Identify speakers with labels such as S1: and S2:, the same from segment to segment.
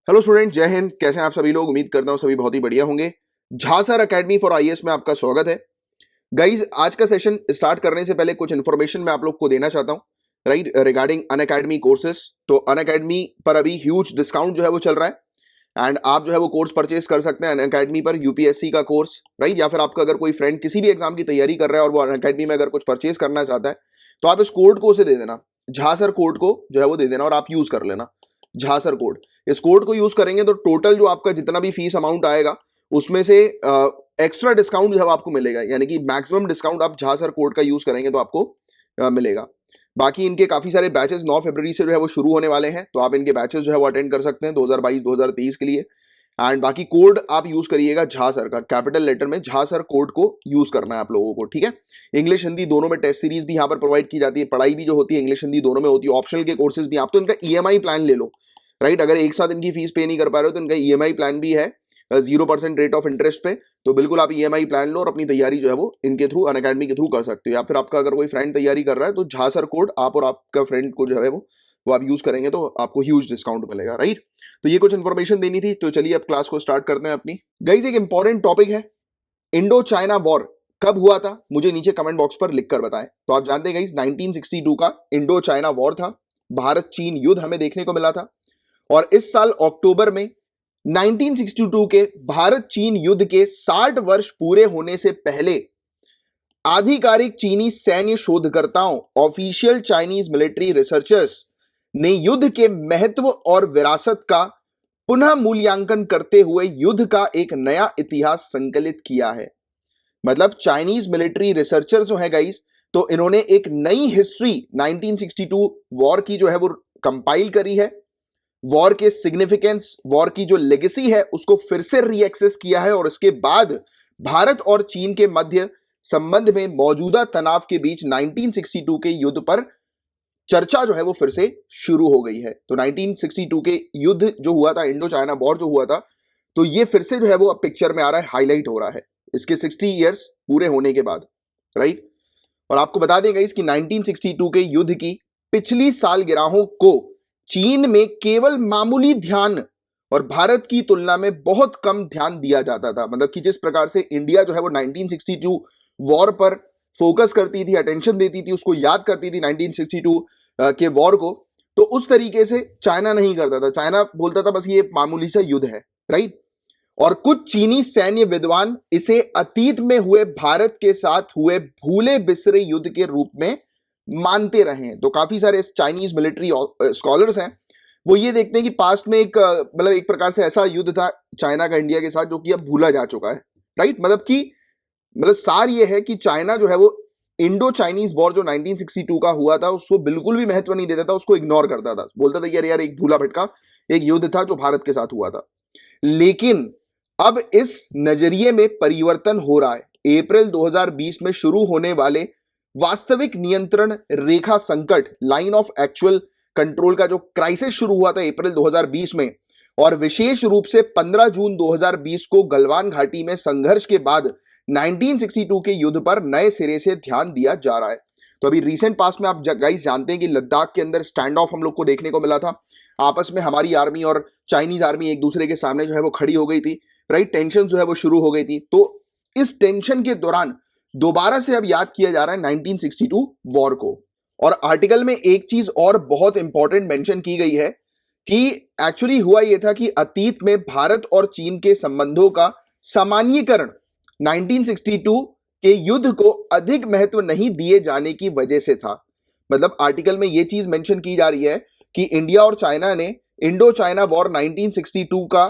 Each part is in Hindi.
S1: हेलो स्टूडेंट, जय हिंद। कैसे हैं आप सभी लोग? उम्मीद करता हूं सभी बहुत ही बढ़िया होंगे। झासर एकेडमी फॉर आईएएस में आपका स्वागत है। गाइज, आज का सेशन स्टार्ट करने से पहले कुछ इन्फॉर्मेशन मैं आप लोग को देना चाहता हूं, राइट, रिगार्डिंग अनअकैडमी कोर्सेज। तो अनअकैडमी पर अभी ह्यूज डिस्काउंट जो है वो चल रहा है एंड आप जो है वो कोर्स परचेज कर सकते हैं अनअकैडमी पर, यूपीएससी का कोर्स, राइट। या फिर आपका अगर कोई फ्रेंड किसी भी एग्जाम की तैयारी कर रहा है और वो अनअकैडमी में अगर कुछ परचेज करना चाहता है तो आप इस कोड को उसे दे देना, झासर कोड को जो है वो दे देना और आप यूज कर लेना झासर कोड। इस कोड को यूज करेंगे तो टोटल जो आपका जितना भी फीस अमाउंट आएगा उसमें से एक्स्ट्रा डिस्काउंट जो है आपको मिलेगा, यानी कि मैक्सिमम डिस्काउंट आप झासर कोड का यूज करेंगे तो आपको मिलेगा। बाकी इनके काफी सारे बैचेस 9 फरवरी से जो है वो शुरू होने वाले हैं, तो आप इनके बैचेस जो है वो अटेंड कर सकते हैं 2022-2023 के लिए। एंड बाकी कोड आप यूज करिएगा झासर का, कैपिटल लेटर में झासर कोड को यूज करना है आप लोगों को, ठीक है। इंग्लिश हिंदी दोनों में टेस्ट सीरीज भी यहाँ पर प्रोवाइड की जाती है, पढ़ाई भी जो होती है इंग्लिश हिंदी दोनों में होती है। ऑप्शनल के कोर्सेज भी, आप तो इनका ईएमआई प्लान ले लो, राइट। अगर एक साथ इनकी फीस पे नहीं कर पा रहे हो तो इनका ईएमआई प्लान भी है 0% रेट ऑफ इंटरेस्ट पे, तो बिल्कुल आप ईएमआई प्लान लो और अपनी तैयारी जो है वो इनके थ्रू, अनअकैडमी के थ्रू कर सकते हो। या फिर आपका अगर कोई फ्रेंड तैयारी कर रहा है तो झासर कोड आप और आपका फ्रेंड को जो है वो आप यूज करेंगे तो आपको ह्यूज डिस्काउंट मिलेगा, राइट। तो ये कुछ इन्फॉर्मेशन देनी थी, तो चलिए अब क्लास को स्टार्ट करते हैं अपनी। गाइस, एक इंपॉर्टेंट टॉपिक है, इंडो चाइना वॉर कब हुआ था, मुझे नीचे कमेंट बॉक्स पर लिखकर बताएं। तो आप जानते हैं गाइस, 1962 का इंडो चाइना वॉर था, भारत चीन युद्ध हमें देखने को मिला था। और इस साल अक्टूबर में 1962 के भारत चीन युद्ध के 60 वर्ष पूरे होने से पहले आधिकारिक चीनी सैन्य शोधकर्ताओं, ऑफिशियल चाइनीज मिलिट्री रिसर्चर्स ने युद्ध के महत्व और विरासत का पुनः मूल्यांकन करते हुए युद्ध का एक नया इतिहास संकलित किया है। मतलब चाइनीज मिलिट्री रिसर्चर जो है गाइस, तो इन्होंने एक नई हिस्ट्री 1962 वॉर की जो है वो कंपाइल करी है। वॉर के सिग्निफिकेंस, वॉर की जो लेगेसी है उसको फिर से रीएक्सेस किया है और इसके बाद भारत और चीन के मध्य संबंध में मौजूदा तनाव के बीच 1962 के युद्ध पर चर्चा जो है वो फिर से शुरू हो गई है। तो 1962 के युद्ध जो हुआ था, इंडो चाइना वॉर जो हुआ था, तो ये फिर से जो है वो अब पिक्चर में आ रहा है, हाईलाइट हो रहा है इसके 60 इयर्स पूरे होने के बाद, राइट। और आपको बता दें गाइस कि 1962 के युद्ध की पिछली सालगिरहों को चीन में केवल मामूली ध्यान और भारत की तुलना में बहुत कम ध्यान दिया जाता था। मतलब कि जिस प्रकार से इंडिया जो है वो 1962 वॉर पर फोकस करती थी, अटेंशन देती थी, उसको याद करती थी 1962 के वॉर को, तो उस तरीके से चाइना नहीं करता था। चाइना बोलता था बस ये मामूली सा युद्ध है, राइट। और कुछ चीनी सैन्य विद्वान इसे अतीत में हुए भारत के साथ हुए भूले बिसरे युद्ध के रूप में मानते रहे हैं। तो काफी सारे चाइनीज मिलिट्री स्कॉलर्स हैं, वो ये देखते हैं कि पास्ट में एक मतलब एक प्रकार से ऐसा युद्ध था चाइना का इंडिया के साथ जो कि अब भूला जा चुका है, राइट। मतलब सार ये है कि चाइना जो है वो इंडो चाइनीज वॉर जो 1962 का हुआ था उसको बिल्कुल भी महत्व नहीं देता था, उसको इग्नोर करता था, बोलता था कि यार एक भूला भटका एक युद्ध था जो भारत के साथ हुआ था। लेकिन अब इस नजरिए में परिवर्तन हो रहा है। अप्रैल 2020 में शुरू होने वाले वास्तविक नियंत्रण रेखा संकट, लाइन ऑफ एक्चुअल कंट्रोल का जो क्राइसिस शुरू हुआ था अप्रैल 2020 में, और विशेष रूप से 15 जून 2020 को गलवान घाटी में संघर्ष के बाद 1962 के युद्ध पर नए सिरे से ध्यान दिया जा रहा है। तो अभी रिसेंट पास में आप गाइस जानते हैं कि लद्दाख के अंदर स्टैंड ऑफ हम लोग को देखने को मिला था। आपस में हमारी आर्मी और चाइनीज आर्मी एक दूसरे के सामने जो है वो खड़ी हो गई थी, राइट। टेंशन जो है वो शुरू हो गई थी। तो इस टेंशन के दौरान दोबारा से अब याद किया जा रहा है 1962 वॉर को। और आर्टिकल में एक चीज और बहुत इंपॉर्टेंट मेंशन की गई है कि एक्चुअली हुआ यह था कि अतीत में भारत और चीन के संबंधों का सामान्यीकरण 1962 के युद्ध को अधिक महत्व नहीं दिए जाने की वजह से था। मतलब आर्टिकल में यह चीज मेंशन की जा रही है कि इंडिया और चाइना ने इंडो चाइना वॉर 1962 का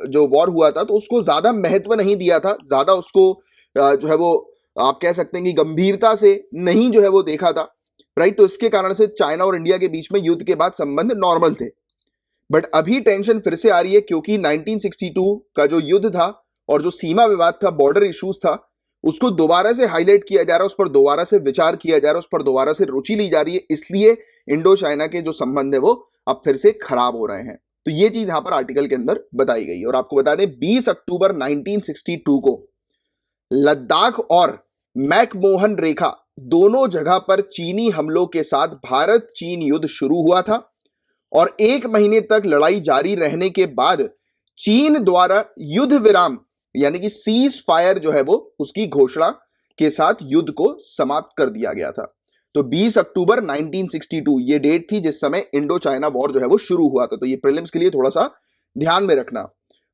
S1: जो वॉर हुआ था तो उसको ज्यादा महत्व नहीं दिया था, ज्यादा उसको जो है वो आप कह सकते हैं कि गंभीरता से नहीं जो है वो देखा था, राइट। तो इसके कारण से चाइना और इंडिया के बीच में युद्ध के बाद संबंध नॉर्मल थे। बट अभी टेंशन फिर से आ रही है क्योंकि 1962 का जो युद्ध था और जो सीमा विवाद था, बॉर्डर इश्यूज था, उसको दोबारा से हाईलाइट किया जा रहा है, उस पर दोबारा से विचार किया जा रहा है, उस पर दोबारा से रुचि ली जा रही है। इसलिए इंडो चाइना के जो संबंध है वो अब फिर से खराब हो रहे हैं। तो ये चीज यहां पर आर्टिकल के अंदर बताई गई। और आपको बता दें 20 अक्टूबर 1962 को लद्दाख और मैकमोहन रेखा दोनों जगह पर चीनी हमलों के साथ भारत चीन युद्ध शुरू हुआ था और 1 महीने तक लड़ाई जारी रहने के बाद चीन द्वारा युद्ध विराम यानी कि सीज फायर जो है वो उसकी घोषणा के साथ युद्ध को समाप्त कर दिया गया था। तो 20 अक्टूबर 1962 ये डेट थी जिस समय इंडो चाइना वॉर जो है वो शुरू हुआ था। तो ये प्रीलिम्स के लिए थोड़ा सा ध्यान में रखना।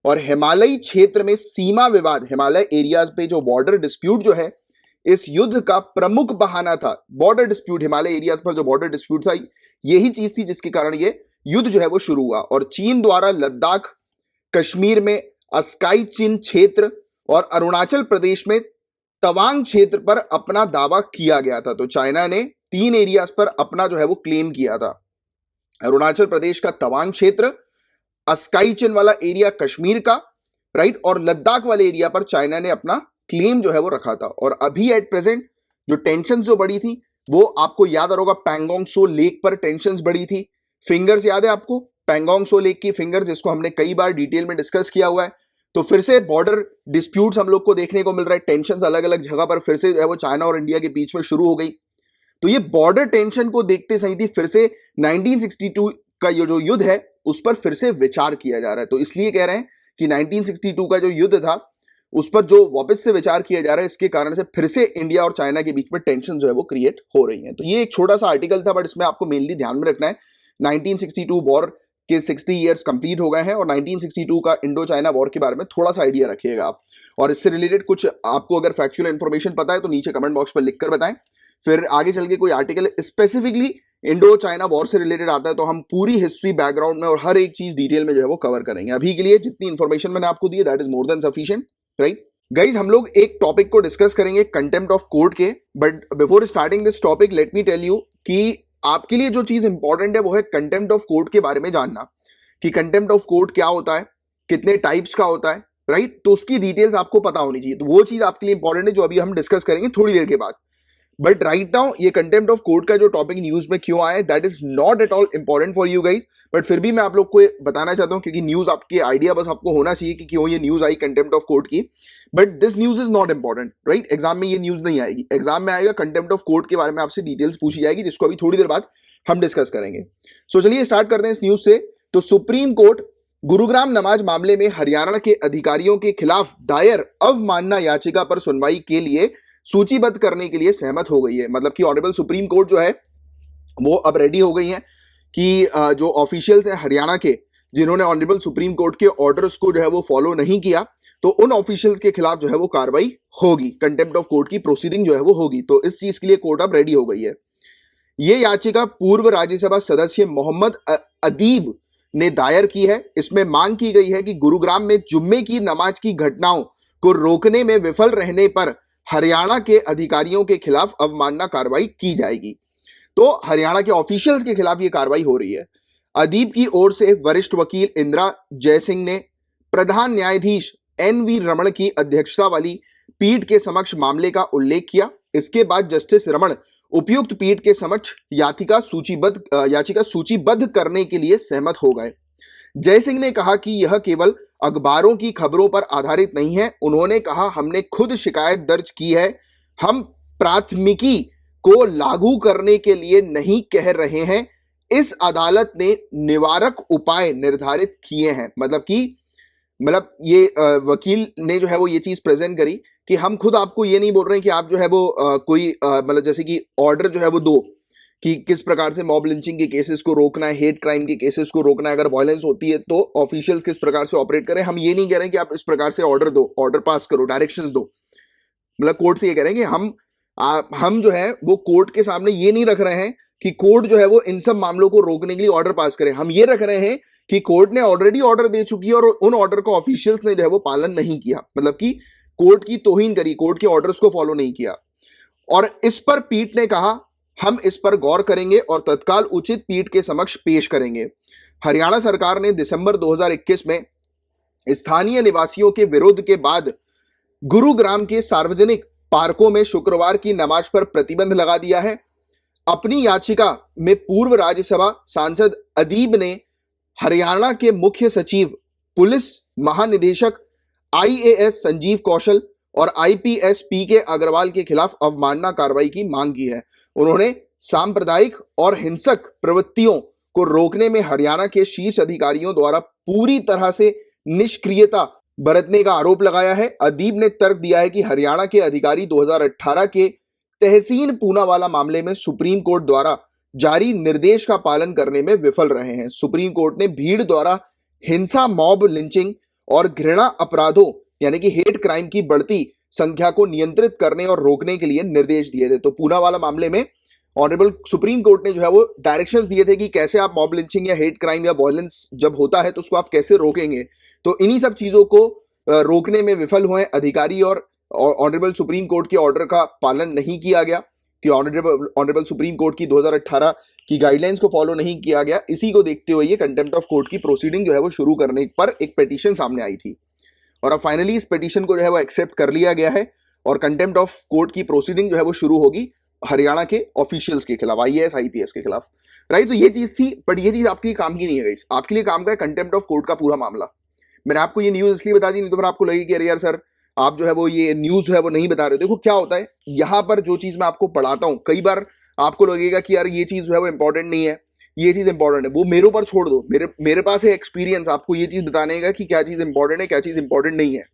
S1: और हिमालयी क्षेत्र में सीमा विवाद, हिमालय एरियाज पे जो बॉर्डर डिस्प्यूट जो है, इस युद्ध का प्रमुख बहाना था बॉर्डर डिस्प्यूट। हिमालय एरियाज पर जो बॉर्डर डिस्प्यूट था यही चीज थी जिसके कारण ये युद्ध जो है वो शुरू हुआ। और चीन द्वारा लद्दाख, कश्मीर में अस्काई चिन क्षेत्र और अरुणाचल प्रदेश में तवांग क्षेत्र पर अपना दावा किया गया था। तो चाइना ने 3 एरियाज पर अपना जो है वो क्लेम किया था। अरुणाचल प्रदेश का तवांग क्षेत्र, अस्काई चिन वाला एरिया कश्मीर का, राइट, और लद्दाख वाले एरिया पर चाइना ने अपना क्लेम जो है वो रखा था। और अभी एट प्रेजेंट जो टेंशन जो बढ़ी थी वो आपको याद होगा, पैंगोंग सो लेक पर टेंशन बढ़ी थी। फिंगर्स याद है आपको, पैंगोंग सो लेक की फिंगर्स, जिसको हमने कई बार डिटेल में डिस्कस किया हुआ है। तो फिर से बॉर्डर डिस्प्यूट्स हम लोग को देखने को मिल रहा है, टेंशन अलग अलग जगह पर फिर से जो है वो चाइना और इंडिया के बीच में शुरू हो गई। तो ये बॉर्डर टेंशन को देखते सही थी फिर से 1962 का ये जो युद्ध है उस पर फिर से विचार किया जा रहा है। तो इसलिए कह रहे हैं कि 1962 का जो युद्ध था उस पर जो वापस से विचार किया जा रहा है, इसके कारण से फिर से इंडिया और चाइना के बीच में टेंशन जो है वो क्रिएट हो रही है। तो ये एक छोटा सा आर्टिकल था, बट इसमें आपको मेनली ध्यान में रखना है 1962 वॉर के 60 इयर्स कंप्लीट हो गए हैं और 1962 का इंडो चाइना वॉर के बारे में थोड़ा सा आइडिया रखिएगा आप। और इससे रिलेटेड कुछ आपको अगर फैक्चुअल इंफॉर्मेशन पता है तो नीचे कमेंट बॉक्स पर लिखकर बताएं। फिर आगे चल के कोई article specifically Indo China war से रिलेटेड आता है तो हम पूरी हिस्ट्री बैकग्राउंड में और हर एक चीज डिटेल में जो है वो कवर करेंगे। अभी के लिए जितनी इंफॉर्मेशन मैंने आपको दी है that is more than sufficient, right guys. हम लोग एक टॉपिक को डिस्कस करेंगे कंटेम्प्ट ऑफ कोर्ट के, but before starting this topic let me tell you कि आपके लिए जो चीज इंपॉर्टेंट है वो है कंटेम्प्ट ऑफ कोर्ट के बारे में जानना कि कंटेम्प्ट ऑफ कोर्ट क्या होता है, कितने टाइप्स का होता है, राइट। तो उसकी डिटेल्स आपको पता होनी चाहिए। तो वो चीज आपके लिए इंपॉर्टेंट है जो अभी हम डिस्कस करेंगे थोड़ी देर के बाद। बट राइट नाउ ये कंटेम्प्ट ऑफ कोर्ट का जो टॉपिक न्यूज में क्यों आया, that is not at all important for you guys, but फिर भी मैं आप लोग को बताना चाहता हूं क्योंकि न्यूज आपके आइडिया बस आपको होना चाहिए कि क्यों ये न्यूज आई कंटेम्प्ट ऑफ कोर्ट की। But this news is not important, right. Exam में ये न्यूज नहीं आएगी, एग्जाम में आएगा कंटेम्प्ट ऑफ कोर्ट के बारे में आपसे डिटेल्स पूछी जाएगी जिसको अभी थोड़ी देर बाद हम डिस्कस करेंगे। सो चलिए स्टार्ट करते हैं इस न्यूज से। तो सुप्रीम कोर्ट गुरुग्राम नमाज मामले में हरियाणा के अधिकारियों के खिलाफ दायर अवमानना याचिका पर सुनवाई के लिए सूचीबद्ध करने के लिए सहमत हो गई है। मतलब कि ऑनरेबल सुप्रीम कोर्ट जो है वो अब रेडी हो गई है कि जो ऑफिशियल्स हैं हरियाणा के जिन्होंने ऑनरेबल सुप्रीम कोर्ट के ऑर्डर्स को जो है वो फॉलो नहीं किया, तो उन ऑफिशियल्स के खिलाफ जो है वो कार्रवाई होगी, कंटेम्प्ट ऑफ कोर्ट की प्रोसीडिंग जो है वो होगी। तो इस चीज के लिए कोर्ट अब रेडी हो गई है। ये याचिका पूर्व राज्यसभा सदस्य मोहम्मद अदीब ने दायर की है। इसमें मांग की गई है कि गुरुग्राम में जुम्मे की नमाज की घटनाओं को रोकने में विफल रहने पर हरियाणा के अधिकारियों के खिलाफ अवमानना कार्रवाई की जाएगी। तो हरियाणा के ऑफिशियल्स के खिलाफ यह कार्रवाई हो रही है। अदीब की ओर से वरिष्ठ वकील इंदिरा जयसिंह ने प्रधान न्यायाधीश एन.वी. रमण की अध्यक्षता वाली पीठ के समक्ष मामले का उल्लेख किया। इसके बाद जस्टिस रमण उपयुक्त पीठ के समक्ष याचिका सूचीबद्ध करने के लिए सहमत हो गए। जयसिंह ने कहा कि यह केवल अखबारों की खबरों पर आधारित नहीं है। उन्होंने कहा, हमने खुद शिकायत दर्ज की है, हम प्राथमिकी को लागू करने के लिए नहीं कह रहे हैं। इस अदालत ने निवारक उपाय निर्धारित किए हैं। मतलब ये वकील ने जो है वो ये चीज प्रेजेंट करी कि हम खुद आपको ये नहीं बोल रहे हैं कि आप जो है वो कोई मतलब जैसे कि ऑर्डर जो है वो दो कि किस प्रकार से मॉब लिंचिंग के केसेस को रोकना है, हेट क्राइम के केसेस को रोकना है, अगर वायलेंस होती है तो ऑफिशियल्स किस प्रकार से ऑपरेट करें। हम ये नहीं कह रहे हैं कि आप इस प्रकार से ऑर्डर दो, ऑर्डर पास करो, डायरेक्शंस दो। मतलब कोर्ट से ये कह रहे हैं कि हम जो है वो कोर्ट के सामने ये नहीं रख रहे हैं कि कोर्ट जो है वो इन सब मामलों को रोकने के लिए ऑर्डर पास करे। हम ये रख रहे हैं कि कोर्ट ने ऑलरेडी ऑर्डर दे चुकी है और उन ऑर्डर को ऑफिशियल्स ने जो है वो पालन नहीं किया, मतलब कि कोर्ट की तौहीन करी, कोर्ट के ऑर्डर्स को फॉलो नहीं किया। और इस पर पीठ ने कहा, हम इस पर गौर करेंगे और तत्काल उचित पीठ के समक्ष पेश करेंगे। हरियाणा सरकार ने दिसंबर 2021 में स्थानीय निवासियों के विरोध के बाद गुरुग्राम के सार्वजनिक पार्कों में शुक्रवार की नमाज पर प्रतिबंध लगा दिया है। अपनी याचिका में पूर्व राज्यसभा सांसद अदीब ने हरियाणा के मुख्य सचिव, पुलिस महानिदेशक IAS संजीव कौशल और IPS PK अग्रवाल के खिलाफ अवमानना कार्रवाई की मांग की है। उन्होंने सांप्रदायिक और हिंसक प्रवृत्तियों को रोकने में हरियाणा के शीर्ष अधिकारियों द्वारा पूरी तरह से निष्क्रियता बरतने का आरोप लगाया है। अदीब ने तर्क दिया है कि हरियाणा के अधिकारी 2018 के तहसीन पूनावाला मामले में सुप्रीम कोर्ट द्वारा जारी निर्देश का पालन करने में विफल रहे हैं। सुप्रीम कोर्ट ने भीड़ द्वारा हिंसा, मॉब लिंचिंग और घृणा अपराधों यानी कि हेट क्राइम की बढ़ती संख्या को नियंत्रित करने और रोकने के लिए निर्देश दिए थे। तो पूनावाला मामले में ऑनरेबल सुप्रीम कोर्ट ने जो है वो डायरेक्शंस दिए थे कि कैसे आप मॉब लिंचिंग या हेट क्राइम या वायलेंस जब होता है तो उसको आप कैसे रोकेंगे। तो इन्हीं सब चीजों को रोकने में विफल हुए अधिकारी और ऑनरेबल सुप्रीम कोर्ट के ऑर्डर का पालन नहीं किया गया कि ऑनरेबल सुप्रीम कोर्ट की 2018 की गाइडलाइंस को फॉलो नहीं किया गया। इसी को देखते हुए ये कंटेम्प्ट ऑफ कोर्ट की प्रोसीडिंग जो है वो शुरू करने पर एक पिटीशन सामने आई थी और अब फाइनली इस पिटीशन को जो है वो एक्सेप्ट कर लिया गया है और कंटेम्प्ट ऑफ कोर्ट की प्रोसीडिंग जो है वो शुरू होगी हरियाणा के ऑफिशियल्स के खिलाफ, आईएएस आईपीएस के खिलाफ, राइट। तो ये चीज थी, बट ये चीज आपके लिए काम की नहीं है गाइस, आपके लिए काम का है कंटेम्प्ट ऑफ कोर्ट का पूरा मामला। मैंने आपको ये न्यूज इसलिए बता दी, नहीं तो फिर आपको लगेगी कि अरे यार सर आप जो है वो ये न्यूज जो है वो नहीं बता रहे हो। देखो क्या होता है, यहाँ पर जो चीज मैं आपको पढ़ाता हूँ कई बार आपको लगेगा कि यार ये चीज जो है वो इंपॉर्टेंट नहीं है, ये चीज इंपॉर्टेंट है, वो मेरे ऊपर छोड़ दो। मेरे पास है एक्सपीरियंस आपको ये चीज बताने का कि क्या चीज इंपॉर्टेंट है, क्या चीज इंपॉर्टेंट नहीं है,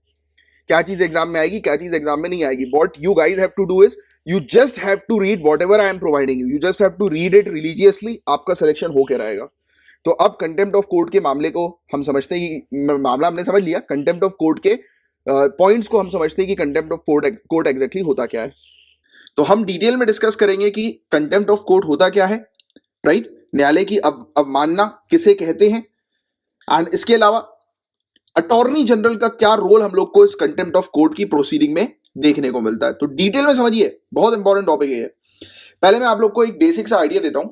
S1: क्या चीज एग्जाम में आएगी, क्या चीज एग्जाम में नहीं आएगी। What you guys have to do is you just have to read whatever I am providing you just have to read it religiously, आपका सिलेक्शन होके रहेगा। तो अब कंटेम्प्ट ऑफ कोर्ट के मामले को हम समझते हैं कि मामला हमने समझ लिया, कंटेम्प्ट ऑफ कोर्ट के पॉइंट्स को हम समझते हैं कि कंटेम्प्ट ऑफ कोर्ट एग्जैक्टली होता क्या है। तो हम डिटेल में डिस्कस करेंगे कि कंटेम्प्ट ऑफ कोर्ट होता क्या है, राइट, न्यायालय की अवमानना किसे कहते हैं, एंड इसके अलावा अटॉर्नी जनरल का क्या रोल हम लोग को इस कंटेम्प्ट ऑफ कोर्ट की प्रोसीडिंग में देखने को मिलता है। तो डिटेल में समझिए, बहुत इंपॉर्टेंट टॉपिक है। पहले मैं आप लोग को एक बेसिक सा आइडिया देता हूं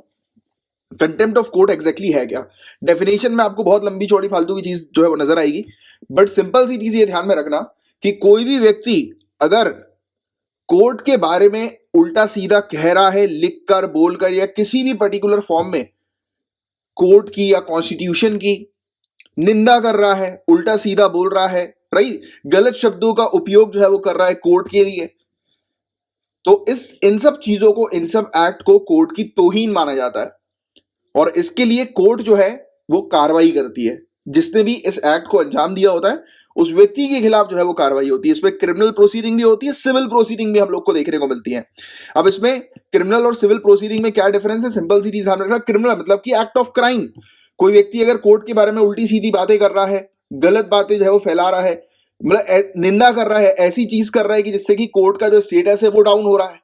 S1: कंटेम्प्ट ऑफ कोर्ट एग्जैक्टली है क्या। डेफिनेशन में आपको बहुत लंबी चौड़ी फालतू की चीज जो है वो नजर आएगी, बट सिंपल सी चीज ये ध्यान में रखना कि कोई भी व्यक्ति अगर कोर्ट के बारे में उल्टा सीधा कह रहा है, लिखकर, बोलकर या किसी भी पर्टिकुलर फॉर्म में कोर्ट की या कॉन्स्टिट्यूशन की निंदा कर रहा है, उल्टा सीधा बोल रहा है, राइट, गलत शब्दों का उपयोग जो है वो कर रहा है कोर्ट के लिए, तो इन सब चीजों को, इन सब एक्ट को कोर्ट की तौहीन माना जाता है और इसके लिए कोर्ट जो है वो कार्रवाई करती है। जिसने भी इस एक्ट को अंजाम दिया होता है उस व्यक्ति के खिलाफ जो है वो कार्रवाई होती है। इसमें क्रिमिनल प्रोसीडिंग भी होती है, सिविल प्रोसीडिंग भी हम लोग को देखने को मिलती है। अब इसमें क्रिमिनल और सिविल प्रोसीडिंग में क्या डिफरेंस है, सिंपल सी चीज ध्यान रखना। क्रिमिनल मतलब कि एक्ट ऑफ क्राइम, कोई व्यक्ति अगर कोर्ट के बारे में उल्टी सीधी बातें कर रहा है, गलत बातें जो है वो फैला रहा है, मतलब निंदा कर रहा है, ऐसी चीज कर रहा है कि जिससे कि कोर्ट का जो स्टेटस है वो डाउन हो रहा है,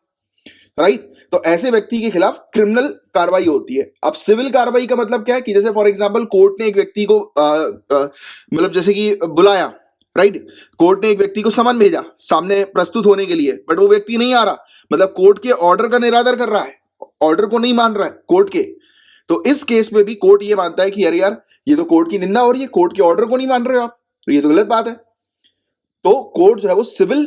S1: राइट, तो ऐसे व्यक्ति के खिलाफ क्रिमिनल कार्रवाई होती है। अब सिविल कार्रवाई का मतलब क्या है कि जैसे फॉर एग्जांपल कोर्ट ने एक व्यक्ति को मतलब जैसे कि बुलाया, राइट, कोर्ट ने एक व्यक्ति को समन भेजा सामने प्रस्तुत होने के लिए, बट वो व्यक्ति नहीं आ रहा, मतलब कोर्ट के ऑर्डर का निरादर कर रहा है, ऑर्डर को नहीं मान रहा है कोर्ट के, तो इस केस में भी कोर्ट ये मानता है कि अरे यार ये तो कोर्ट की निंदा हो रही है, कोर्ट के ऑर्डर को नहीं मान रहे हो आप, ये तो गलत बात है। तो कोर्ट जो है वो सिविल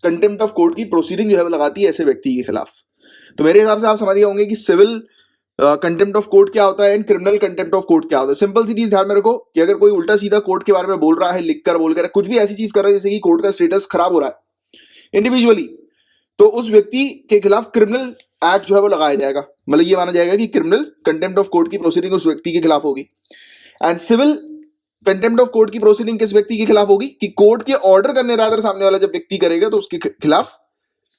S1: कंटेम्प्ट ऑफ कोर्ट की प्रोसीडिंग जो है वो लगाती है ऐसे व्यक्ति के खिलाफ। तो मेरे हिसाब से आप समझ गए होंगे कि सिविल कंटेम्प्ट ऑफ कोर्ट क्या होता है and criminal contempt of court क्या होता है। सिंपल सी चीज ध्यान में रखो कि अगर कोई उल्टा सीधा कोर्ट के बारे में बोल रहा है, लिखकर, बोलकर, कुछ भी ऐसी चीज कर रहा है जैसे कि कोर्ट का स्टेटस खराब हो रहा है इंडिविजुअली, तो उस व्यक्ति के खिलाफ क्रिमिनल एक्ट जो है वो लगाया जाएगा, मतलब ये माना जाएगा कि क्रिमिनल कंटेम्प्ट ऑफ कोर्ट की प्रोसीडिंग उस व्यक्ति के खिलाफ होगी। And civil contempt of court की प्रोसीडिंग किस व्यक्ति के खिलाफ होगी कि कोर्ट के ऑर्डर का निरादर सामने वाला जब व्यक्ति करेगा तो उसके खिलाफ